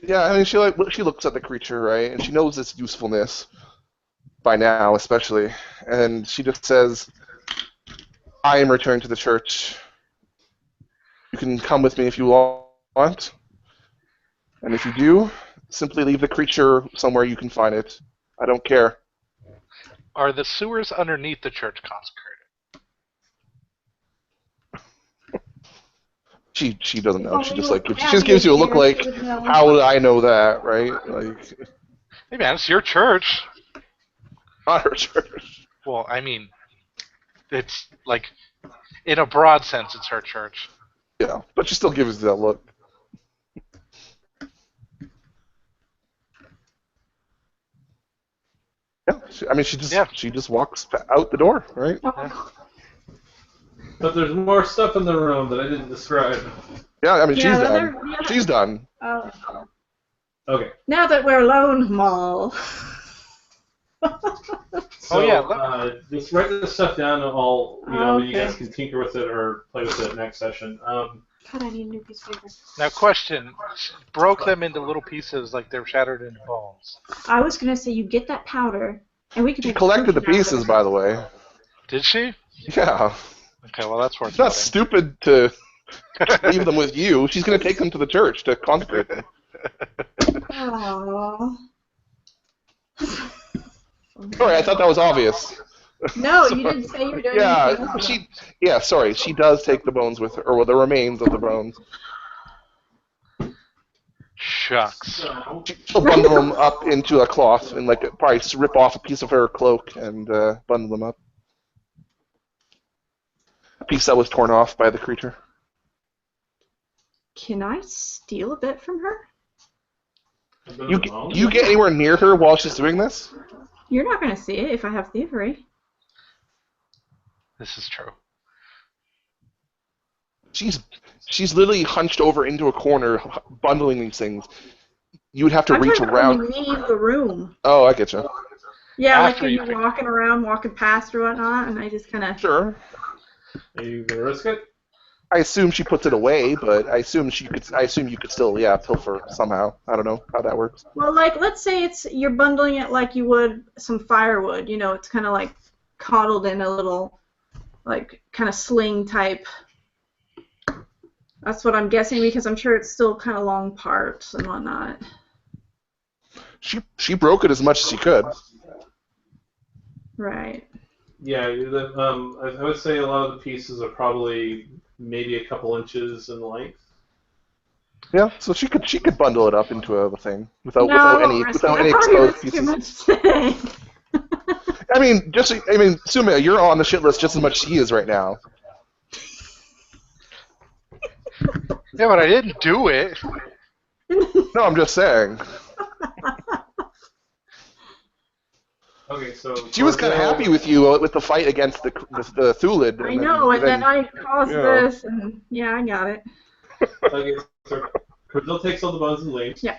[SPEAKER 2] Yeah, I mean, she looks at the creature, right, and she knows its usefulness by now, especially, and she just says, "I am returning to the church. You can come with me if you want, and if you do, simply leave the creature somewhere you can find it. I don't care."
[SPEAKER 3] Are the sewers underneath the church consecrated?
[SPEAKER 2] She doesn't know. She just
[SPEAKER 4] Yeah,
[SPEAKER 2] she just gives you a look like, how would I know that, right? Like,
[SPEAKER 3] Hey man, it's your church.
[SPEAKER 2] not her church.
[SPEAKER 3] Well, I mean, it's in a broad sense, it's her church.
[SPEAKER 2] Yeah, but she still gives you that look. Yeah, she just walks out the door, right?
[SPEAKER 3] Yeah.
[SPEAKER 1] But there's more stuff in the room that I didn't describe.
[SPEAKER 2] Yeah, I mean,
[SPEAKER 4] Yeah,
[SPEAKER 2] she's done. She's done.
[SPEAKER 4] Oh.
[SPEAKER 1] Okay.
[SPEAKER 4] Now that we're alone, Maul.
[SPEAKER 1] So, just write this stuff down, and you guys
[SPEAKER 4] Okay.
[SPEAKER 1] can tinker with it or play with it next session.
[SPEAKER 4] God, I need a new piece of paper.
[SPEAKER 3] Now, question: broke them into little pieces like they're shattered into bones.
[SPEAKER 4] I was gonna say you get that powder, and we can.
[SPEAKER 2] She
[SPEAKER 4] make
[SPEAKER 2] collected the
[SPEAKER 4] potion out of
[SPEAKER 2] pieces,
[SPEAKER 4] it.
[SPEAKER 2] by the way.
[SPEAKER 3] Did she?
[SPEAKER 2] Yeah.
[SPEAKER 3] Okay, well that's worth
[SPEAKER 2] It's not
[SPEAKER 3] noting.
[SPEAKER 2] stupid to leave them with you. She's going to take them to the church to consecrate them.
[SPEAKER 4] Aww.
[SPEAKER 2] Sorry, I thought that was obvious.
[SPEAKER 4] No, you didn't say you were doing anything.
[SPEAKER 2] Sorry, she does take the bones with her, or the remains of the bones.
[SPEAKER 3] Shucks.
[SPEAKER 2] She'll bundle them up into a cloth and probably rip off a piece of her cloak and bundle them up. A piece that was torn off by the creature.
[SPEAKER 4] Can I steal a bit from her?
[SPEAKER 2] You get anywhere near her while she's doing this?
[SPEAKER 4] You're not gonna see it if I have thievery.
[SPEAKER 3] This is true.
[SPEAKER 2] She's literally hunched over into a corner, bundling these things. You would have to
[SPEAKER 4] I'm
[SPEAKER 2] reach
[SPEAKER 4] trying to
[SPEAKER 2] around.
[SPEAKER 4] only leave the room.
[SPEAKER 2] Oh, I get you.
[SPEAKER 4] Yeah,
[SPEAKER 3] After
[SPEAKER 4] like
[SPEAKER 3] you
[SPEAKER 4] you're
[SPEAKER 3] pick-
[SPEAKER 4] walking around, walking past or whatnot, and I just kind of.
[SPEAKER 2] Sure.
[SPEAKER 1] Are you gonna risk it?
[SPEAKER 2] I assume she puts it away, but I assume you could still, pilfer somehow. I don't know how that works.
[SPEAKER 4] Well, let's say you're bundling it like you would some firewood. You know, it's kind of coddled in a little, kind of sling type. That's what I'm guessing because I'm sure it's still kind of long parts and whatnot.
[SPEAKER 2] She broke it as much as she could.
[SPEAKER 4] Right.
[SPEAKER 1] Yeah, I would say a lot of the pieces are probably maybe a couple inches in length.
[SPEAKER 2] Yeah, so she could bundle it up into a thing without
[SPEAKER 4] No,
[SPEAKER 2] any exposed pieces.
[SPEAKER 4] Too much.
[SPEAKER 2] I mean, Sumia, you're on the shit list just as much as he is right now.
[SPEAKER 3] Yeah, but I didn't do it.
[SPEAKER 2] No, I'm just saying.
[SPEAKER 1] Okay, so
[SPEAKER 2] She was kind of happy with you with the fight against the Thulid.
[SPEAKER 4] I know, and then I caused
[SPEAKER 2] yeah.
[SPEAKER 4] this, and yeah, I got it.
[SPEAKER 1] Okay, so Cordell takes all the bones and leaves.
[SPEAKER 4] Yeah.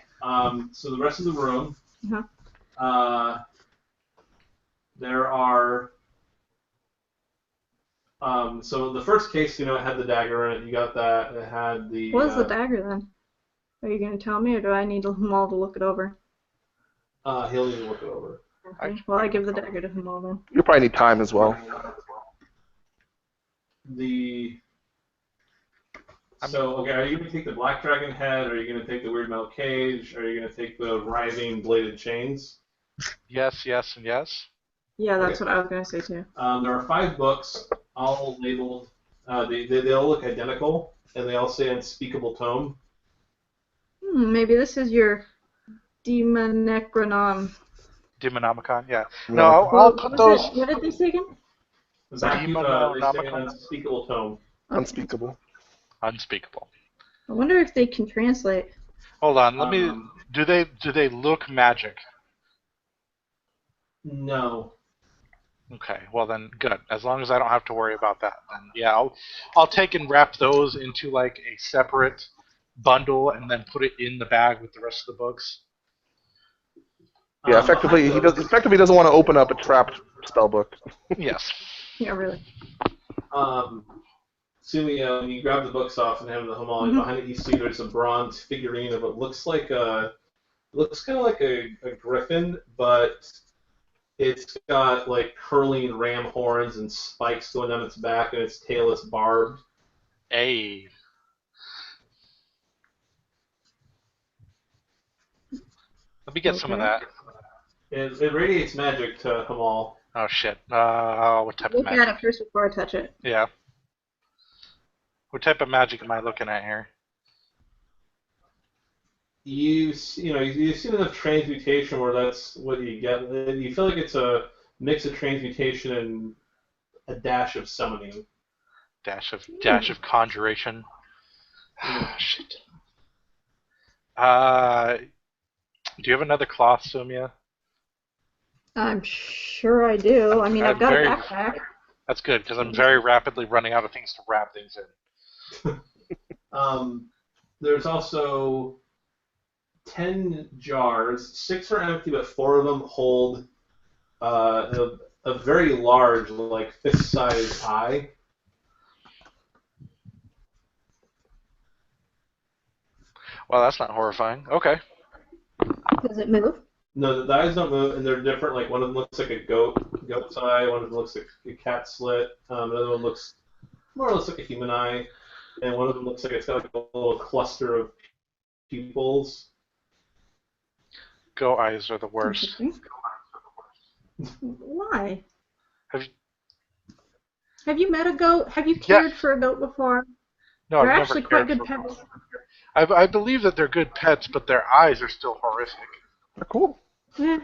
[SPEAKER 1] So the rest of the room,
[SPEAKER 4] Uh-huh.
[SPEAKER 1] there are. So the first case, it had the dagger in it. You got that. It had the.
[SPEAKER 4] What is the dagger then? Are you going to tell me, or do I need Hamal to look it over?
[SPEAKER 1] He'll need to look it over.
[SPEAKER 4] Okay. Well, I give the dagger to Hamal then.
[SPEAKER 2] You probably need time as well.
[SPEAKER 1] Okay, are you going to take the black dragon head? Are you going to take the weird metal cage? Are you going to take the writhing bladed chains?
[SPEAKER 3] Yes, yes, and yes.
[SPEAKER 4] Yeah, that's what I was going to say too.
[SPEAKER 1] There are 5 books, all labeled. They all look identical, and they all say Unspeakable Tome.
[SPEAKER 4] Maybe this is your Demonecronom.
[SPEAKER 3] Demonomicon, yeah. No, I'll put those.
[SPEAKER 4] What did they say again?
[SPEAKER 1] Back you, they say
[SPEAKER 3] Demonomicon?
[SPEAKER 1] an unspeakable tome.
[SPEAKER 2] Unspeakable.
[SPEAKER 3] Unspeakable.
[SPEAKER 4] I wonder if they can translate.
[SPEAKER 3] Hold on, let me. Do they look magic?
[SPEAKER 1] No.
[SPEAKER 3] Okay, well then, good. As long as I don't have to worry about that, then yeah, I'll take and wrap those into like a separate bundle and then put it in the bag with the rest of the books.
[SPEAKER 2] Yeah, effectively, he doesn't want to open up a trapped spell book.
[SPEAKER 3] Yes.
[SPEAKER 4] Yeah, really.
[SPEAKER 1] Sumi, when you grab the books off and have the homology behind it, you see there's a bronze figurine of what looks kind of like a griffin, but it's got like curling ram horns and spikes going down its back, and its tail is barbed.
[SPEAKER 3] Hey. Let me get some of that.
[SPEAKER 1] It radiates magic to Hamal.
[SPEAKER 3] Oh shit. What type of
[SPEAKER 4] Look
[SPEAKER 3] magic?
[SPEAKER 4] at it first before I touch it.
[SPEAKER 3] Yeah. What type of magic am I looking at here?
[SPEAKER 1] You've seen enough transmutation where that's what you get. You feel like it's a mix of transmutation and a dash of summoning.
[SPEAKER 3] Dash of conjuration. Shit. Do you have another cloth, Sumia?
[SPEAKER 4] I'm sure I do. I mean, I've got a backpack.
[SPEAKER 3] That's good, because I'm very rapidly running out of things to wrap things in.
[SPEAKER 1] There's also 10 jars. 6 are empty, but 4 of them hold a very large, like fist-sized eye.
[SPEAKER 3] Well, that's not horrifying. Okay.
[SPEAKER 4] Does it move?
[SPEAKER 1] No, the eyes don't move, and they're different. Like one of them looks like a goat's eye. One of them looks like a cat slit. Another one looks more or less like a human eye, and one of them looks like it's got like a little cluster of pupils.
[SPEAKER 3] Goat eyes are the worst.
[SPEAKER 4] Why?
[SPEAKER 3] Have
[SPEAKER 4] you met a goat? Have you cared for a goat before?
[SPEAKER 3] No,
[SPEAKER 4] they're
[SPEAKER 3] I've
[SPEAKER 4] actually
[SPEAKER 3] never
[SPEAKER 4] quite good
[SPEAKER 3] cared for
[SPEAKER 4] pets.
[SPEAKER 3] I believe that they're good pets, but their eyes are still horrific.
[SPEAKER 2] They're cool.
[SPEAKER 4] Yeah.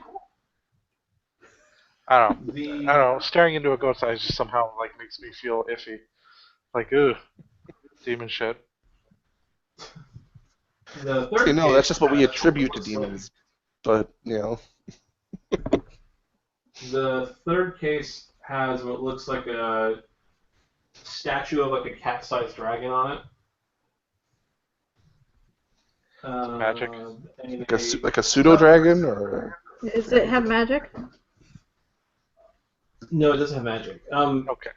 [SPEAKER 3] I don't know. Staring into a goat's eyes just somehow like makes me feel iffy. Like, ooh, demon shit.
[SPEAKER 2] That's just what we attribute to demons. But,
[SPEAKER 1] The third case has what looks like a statue of like a cat-sized dragon on it.
[SPEAKER 3] Magic.
[SPEAKER 2] Like a pseudo dragon, or
[SPEAKER 4] does it have magic?
[SPEAKER 1] No, it doesn't have magic.
[SPEAKER 3] Okay.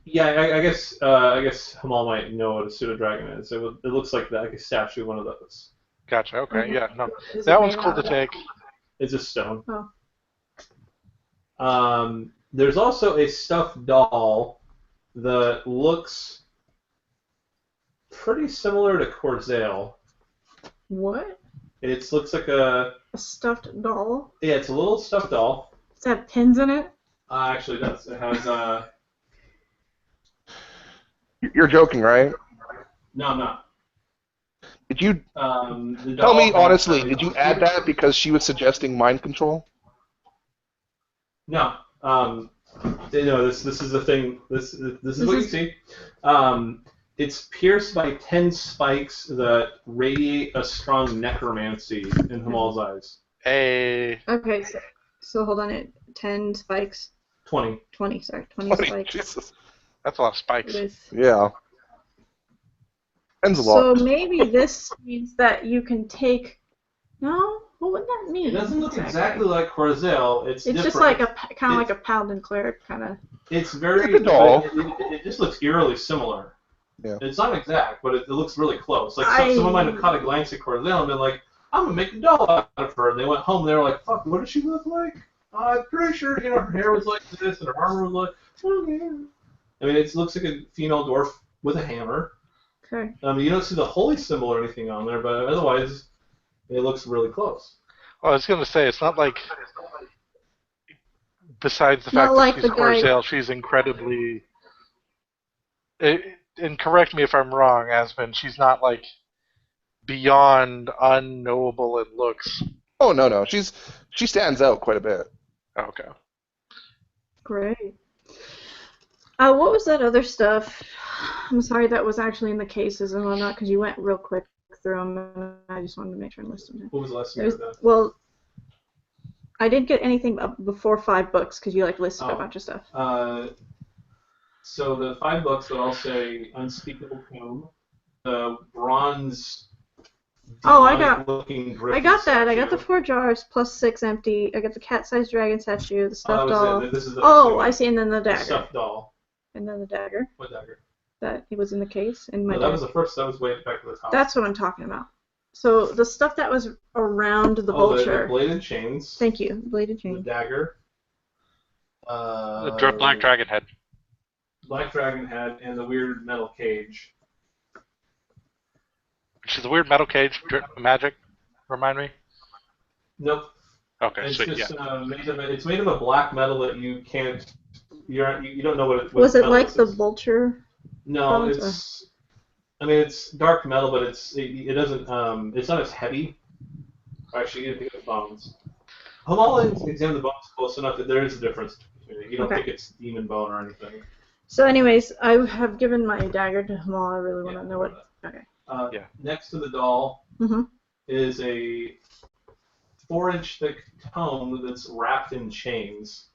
[SPEAKER 1] Yeah, I guess Hamal might know what a pseudo dragon is. It looks like that, like a statue of one of those.
[SPEAKER 3] Gotcha. Okay. Yeah. No,
[SPEAKER 4] Is
[SPEAKER 3] that
[SPEAKER 4] it
[SPEAKER 3] one's
[SPEAKER 4] made
[SPEAKER 3] cool
[SPEAKER 4] out
[SPEAKER 3] to
[SPEAKER 4] of-
[SPEAKER 3] take.
[SPEAKER 1] It's a stone.
[SPEAKER 4] Oh.
[SPEAKER 1] There's also a stuffed doll that looks pretty similar to Corzael.
[SPEAKER 4] What?
[SPEAKER 1] It looks like a
[SPEAKER 4] stuffed doll?
[SPEAKER 1] Yeah, it's a little stuffed doll.
[SPEAKER 4] Does it have pins in it?
[SPEAKER 1] Actually, it does. It has
[SPEAKER 2] You're joking, right?
[SPEAKER 1] No, I'm not.
[SPEAKER 2] Did you
[SPEAKER 1] tell
[SPEAKER 2] me honestly? Did you add that because she was suggesting mind control?
[SPEAKER 1] No. This is the thing. This is what you see. It's pierced by 10 spikes that radiate a strong necromancy in Hamal's eyes.
[SPEAKER 3] Hey.
[SPEAKER 4] Okay, so hold on. 10 spikes.
[SPEAKER 1] 20.
[SPEAKER 4] 20 spikes.
[SPEAKER 2] Jesus.
[SPEAKER 3] That's a lot of spikes.
[SPEAKER 2] Yeah. Depends a
[SPEAKER 4] So
[SPEAKER 2] lot.
[SPEAKER 4] maybe this means that you can take. No, what would that mean?
[SPEAKER 1] It doesn't look exactly like Corzael. It's different.
[SPEAKER 4] Just like kind of like a paladin cleric kind of.
[SPEAKER 1] It's very.
[SPEAKER 2] It's like a doll.
[SPEAKER 1] It just looks eerily similar.
[SPEAKER 2] Yeah.
[SPEAKER 1] It's not exact, but it looks really close. Like someone might have caught a glance at Corzael and been like, "I'm gonna make a doll out of her." And they went home. And they were like, "Fuck, what does she look like? I'm pretty sure her hair was like this and her armor was like." Okay. I mean, it looks like a female dwarf with a hammer.
[SPEAKER 4] Okay.
[SPEAKER 1] You don't see the holy symbol or anything on there, but otherwise, it looks really close.
[SPEAKER 3] Well, I was gonna say it's not like. Besides the fact that she's Corzael, she's incredibly. And correct me if I'm wrong, Aspen. She's not like beyond unknowable in looks.
[SPEAKER 2] Oh no, she stands out quite a bit.
[SPEAKER 3] Okay.
[SPEAKER 4] Great. What was that other stuff? I'm sorry, that was actually in the cases and whatnot, because you went real quick through them, and I just wanted to make sure and list them.
[SPEAKER 1] What was the last thing you done?
[SPEAKER 4] Well, I didn't get anything before 5 books, because you listed a bunch of stuff.
[SPEAKER 1] So the 5 books that I'll say: Unspeakable Tomb, the bronze.
[SPEAKER 4] I got that. I got the 4 jars plus 6 empty. I got the cat-sized dragon statue, the stuffed doll. I see, and then the dagger.
[SPEAKER 1] The stuffed doll.
[SPEAKER 4] And then the dagger.
[SPEAKER 1] What dagger?
[SPEAKER 4] That it was in the case. In my
[SPEAKER 1] no, that was the first. That was way back to the top.
[SPEAKER 4] That's what I'm talking about. So the stuff that was around the vulture.
[SPEAKER 1] The bladed chains.
[SPEAKER 4] Thank you, bladed chains.
[SPEAKER 1] The dagger.
[SPEAKER 3] The black dragon head.
[SPEAKER 1] Black dragon head and the weird metal cage.
[SPEAKER 3] Is the weird metal cage magic? Remind me.
[SPEAKER 1] Nope.
[SPEAKER 3] Okay,
[SPEAKER 1] it's
[SPEAKER 3] sweet.
[SPEAKER 1] Just, it's made of a black metal that you can't. You don't know what it.
[SPEAKER 4] Was it like the vulture?
[SPEAKER 1] No, it's. I mean, it's dark metal, but it doesn't. It's not as heavy. Actually, you didn't think of the bones. I'll examine the bones close enough that there is a difference between it. You don't think it's demon bone or anything.
[SPEAKER 4] So, anyways, I have given my dagger to Hamal. I really want to know what. Okay.
[SPEAKER 1] Next to the doll is a 4-inch thick tome that's wrapped in chains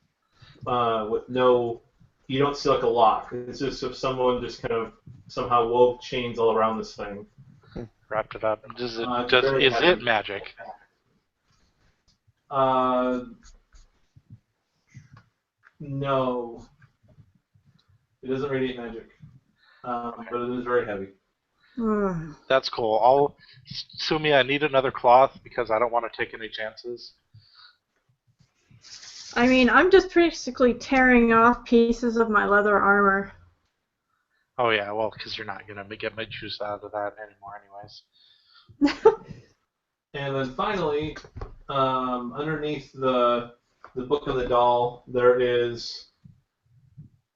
[SPEAKER 1] with no. You don't see like a lock. It's just if someone just kind of somehow wove chains all around this thing.
[SPEAKER 3] Wrapped it up. Is it magic?
[SPEAKER 1] No. It doesn't radiate magic. But it is very heavy.
[SPEAKER 3] That's cool. Sumi, I need another cloth because I don't want to take any chances.
[SPEAKER 4] I mean, I'm just basically tearing off pieces of my leather armor.
[SPEAKER 3] Oh yeah, well, because you're not gonna get my juice out of that anymore, anyways.
[SPEAKER 1] And then finally, underneath the book of the doll, there is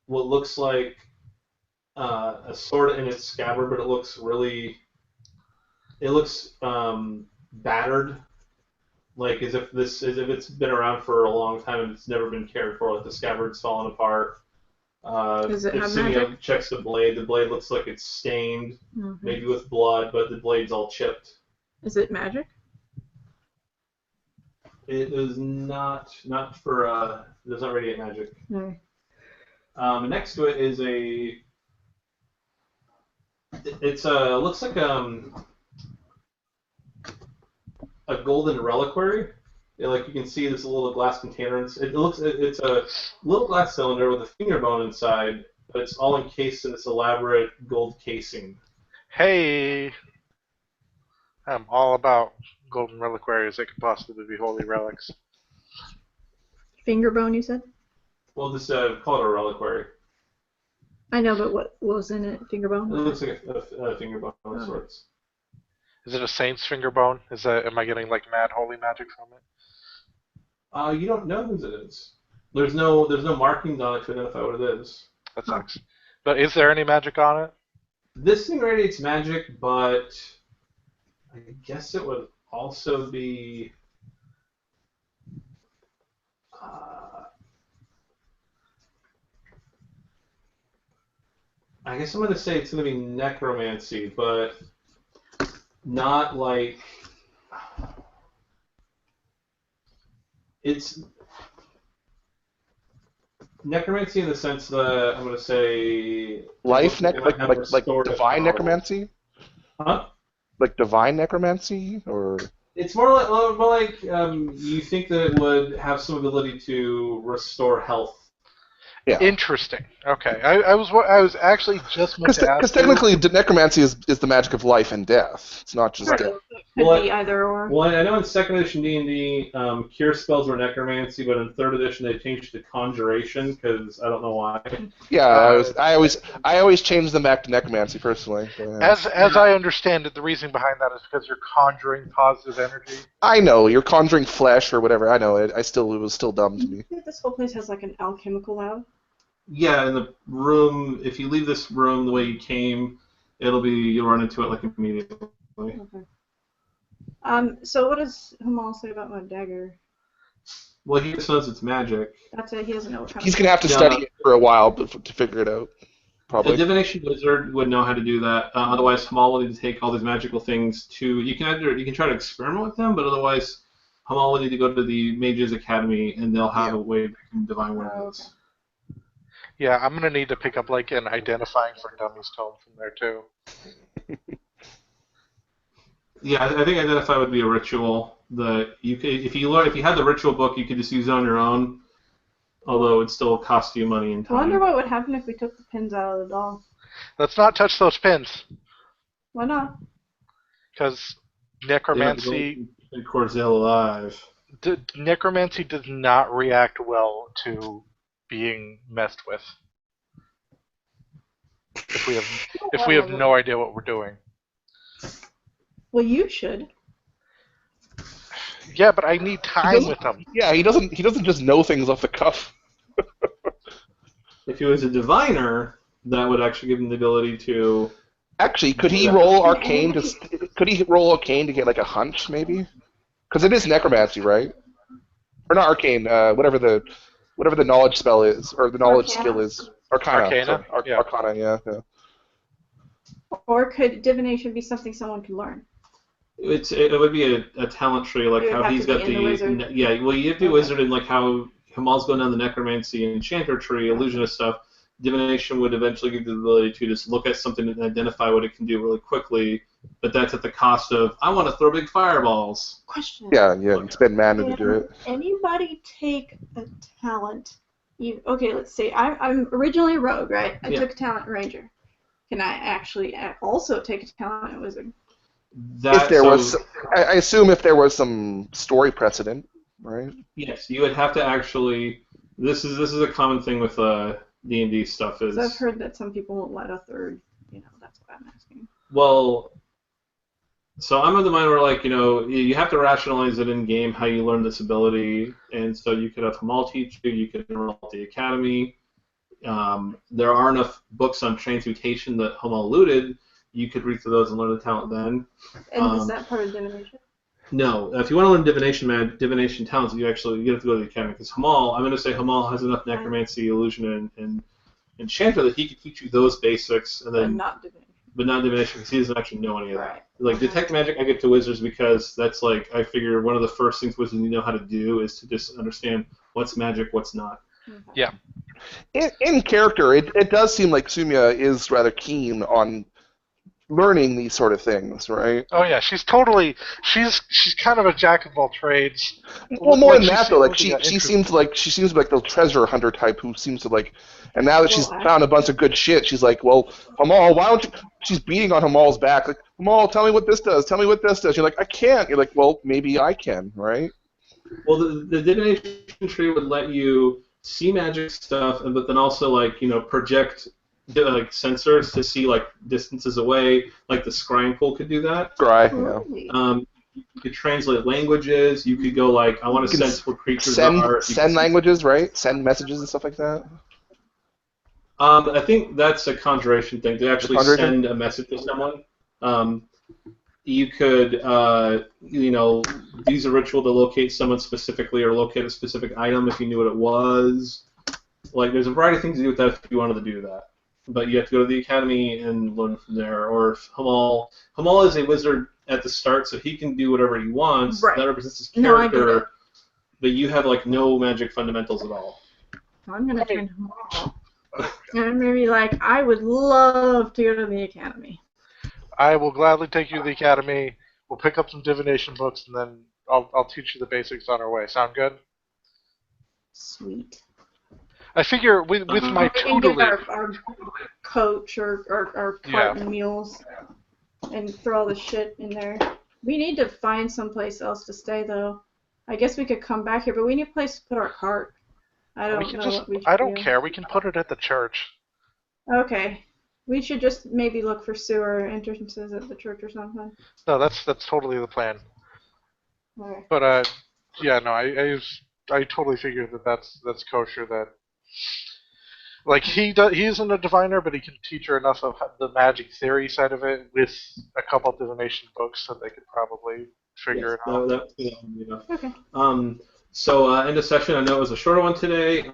[SPEAKER 1] what looks like a sword in its scabbard, but it looks battered, like as if it's been around for a long time and it's never been cared for. Like the scabbard's fallen apart.
[SPEAKER 4] Does it have
[SPEAKER 1] Sumi
[SPEAKER 4] magic?
[SPEAKER 1] checks the blade. The blade looks like it's stained, maybe with blood, but the blade's all chipped.
[SPEAKER 4] Is it magic?
[SPEAKER 1] It is not for it does not radiate magic.
[SPEAKER 4] No.
[SPEAKER 1] Next to it is looks like a golden reliquary. Like you can see this little glass container. It's a little glass cylinder with a finger bone inside, but it's all encased in this elaborate gold casing.
[SPEAKER 3] Hey, I'm all about golden reliquaries that could possibly be holy relics.
[SPEAKER 4] Finger bone, you said?
[SPEAKER 1] Well, just call it a reliquary.
[SPEAKER 4] I know, but what was in it? Finger bone?
[SPEAKER 1] It looks like a finger bone of sorts.
[SPEAKER 3] Is it a saint's finger bone? Am I getting like mad holy magic from it?
[SPEAKER 1] You don't know whose it is. There's no markings on it to identify what it is.
[SPEAKER 3] That sucks. But is there any magic on it?
[SPEAKER 1] This thing radiates magic, but I guess it would also be. I guess I'm going to say it's going to be necromancy, but not like. It's necromancy in the sense that I'm going to say
[SPEAKER 2] like divine necromancy.
[SPEAKER 1] Huh?
[SPEAKER 2] Like divine necromancy, or
[SPEAKER 1] it's more like you think that it would have some ability to restore health.
[SPEAKER 2] Yeah.
[SPEAKER 3] Interesting. Okay, I was actually just meant to ask.
[SPEAKER 2] Because technically, necromancy is the magic of life and death. It's not just death.
[SPEAKER 4] Could be either or.
[SPEAKER 1] Well, I know in 2nd edition D&D, cure spells were necromancy, but in 3rd edition they changed to conjuration because I don't know why.
[SPEAKER 2] Yeah, I always change them back to necromancy personally. Yeah.
[SPEAKER 3] As I understand it, the reason behind that is because you're conjuring positive energy.
[SPEAKER 2] I know you're conjuring flesh or whatever. I know it. It was still dumb to me.
[SPEAKER 4] I think this whole place has like an alchemical lab.
[SPEAKER 1] Yeah, in the room. If you leave this room the way you came, you'll run into it like immediately.
[SPEAKER 4] Okay. So what does Hamal say about my dagger?
[SPEAKER 1] Well, he just knows it's magic.
[SPEAKER 4] That's it. He doesn't know what kind
[SPEAKER 2] He's
[SPEAKER 4] of.
[SPEAKER 2] gonna have to study it for a while to figure it out.
[SPEAKER 1] A
[SPEAKER 2] Probably.
[SPEAKER 1] divination wizard would know how to do that. Otherwise, Hamal will need to take all these magical things to. You can try to experiment with them, but otherwise, Hamal will need to go to the Mages Academy, and they'll have a way to divine words.
[SPEAKER 3] Yeah, I'm gonna need to pick up like an identifying for dummies tome from there too.
[SPEAKER 1] Yeah, I think identify would be a ritual that you could, if you had the ritual book, you could just use it on your own. Although it still cost you money and
[SPEAKER 4] I
[SPEAKER 1] time.
[SPEAKER 4] wonder what would happen if we took the pins out of the doll.
[SPEAKER 3] Let's not touch those pins,
[SPEAKER 4] Why not?
[SPEAKER 3] because
[SPEAKER 1] necromancy. Corzel alive.
[SPEAKER 3] necromancy does not react well to being messed with. If we have no idea what we're doing.
[SPEAKER 4] Well, you should.
[SPEAKER 3] Yeah, but I need time with them.
[SPEAKER 2] Yeah, he doesn't just know things off the cuff.
[SPEAKER 1] If he was a diviner, that would actually give him the ability to.
[SPEAKER 2] Actually, could he roll arcane? Could he roll arcane to get like a hunch, maybe? Because it is necromancy, right? Or not arcane. Whatever the knowledge spell is, or the knowledge skill is. Arcana.
[SPEAKER 3] Yeah.
[SPEAKER 2] Arcana. Yeah.
[SPEAKER 4] Or could divination be something someone can learn?
[SPEAKER 1] It would be a talent tree, like
[SPEAKER 4] It would
[SPEAKER 1] how
[SPEAKER 4] have
[SPEAKER 1] he's
[SPEAKER 4] to
[SPEAKER 1] got
[SPEAKER 4] be in the wizard.
[SPEAKER 1] yeah. Well, you have to be wizard, and like how Hamal's going down the necromancy and enchanter tree, illusionist stuff. Divination would eventually give you the ability to just look at something and identify what it can do really quickly, but that's at the cost of I want to throw big fireballs.
[SPEAKER 4] Question.
[SPEAKER 2] Yeah. You spend mana to do it.
[SPEAKER 4] Anybody take a talent? Okay, let's see. I'm originally a rogue, right? I took a talent ranger. Can I actually also take a talent wizard?
[SPEAKER 2] I assume if there was some story precedent, right?
[SPEAKER 1] Yes, you would have to actually. This is a common thing with D&D stuff. Is
[SPEAKER 4] I've heard that some people won't let a third. That's what I'm asking.
[SPEAKER 1] Well, so I'm of the mind where you have to rationalize it in game how you learn this ability, and so you could have Hamal teach you. You could enroll at the academy. There are enough books on transmutation that Hamal alluded. You could read through those and learn the talent then.
[SPEAKER 4] And is that part of divination?
[SPEAKER 1] No. If you want to learn divination talents, you have to go to the academy. Because Hamal, I'm going to say Hamal has enough necromancy, illusion, and enchanter that he could teach you those basics, and then but not divination because he doesn't actually know any of that. Like detect magic, I get to wizards because that's like I figure one of the first things wizards need to know how to do is to just understand what's magic, what's not.
[SPEAKER 3] Yeah.
[SPEAKER 2] In character, it does seem like Sumia is rather keen on learning these sort of things, right?
[SPEAKER 3] Oh yeah, she's kind of a jack of all trades.
[SPEAKER 2] Well, more than that though, like she seems like the treasure hunter type who seems to like, and now that she's found a bunch of good shit, she's like, well, Hamal, why don't you? She's beating on Hamal's back, like, Hamal, tell me what this does. Tell me what this does. You're like, I can't. You're like, well, maybe I can, right?
[SPEAKER 1] Well, the divination tree would let you see magic stuff, but then also project sensors to see distances away. Like the scrying pool could do that.
[SPEAKER 2] Scry, yeah.
[SPEAKER 1] You could translate languages. You could go I want to sense where creatures are.
[SPEAKER 2] Send languages, right? Send messages and stuff like that.
[SPEAKER 1] I think that's a conjuration thing to actually send a message to someone. You could use a ritual to locate someone specifically or locate a specific item if you knew what it was. There's a variety of things to do with that if you wanted to do that. But you have to go to the academy and learn from there. Or if Hamal is a wizard at the start, so he can do whatever he wants.
[SPEAKER 4] Right.
[SPEAKER 1] That represents his character.
[SPEAKER 4] No, I get it.
[SPEAKER 1] But you have no magic fundamentals at all.
[SPEAKER 4] I'm gonna turn Hamal. And I'm gonna be like, I would love to go to the academy.
[SPEAKER 3] I will gladly take you to the academy. We'll pick up some divination books, and then I'll teach you the basics on our way. Sound good?
[SPEAKER 4] Sweet.
[SPEAKER 3] I figure with my tutelage,
[SPEAKER 4] our coach or our cart and mules, and throw all the shit in there. We need to find someplace else to stay, though. I guess we could come back here, but we need a place to put our cart. I don't
[SPEAKER 3] care. We can put it at the church.
[SPEAKER 4] Okay. We should just maybe look for sewer entrances at the church or something.
[SPEAKER 3] No, that's totally the plan.
[SPEAKER 4] Okay.
[SPEAKER 3] But I totally figured that's kosher. That he isn't a diviner, but he can teach her enough of the magic theory side of it with a couple of divination books that they could probably figure it out.
[SPEAKER 1] That would be enough.
[SPEAKER 4] Okay.
[SPEAKER 1] So end of session. I know it was a shorter one today.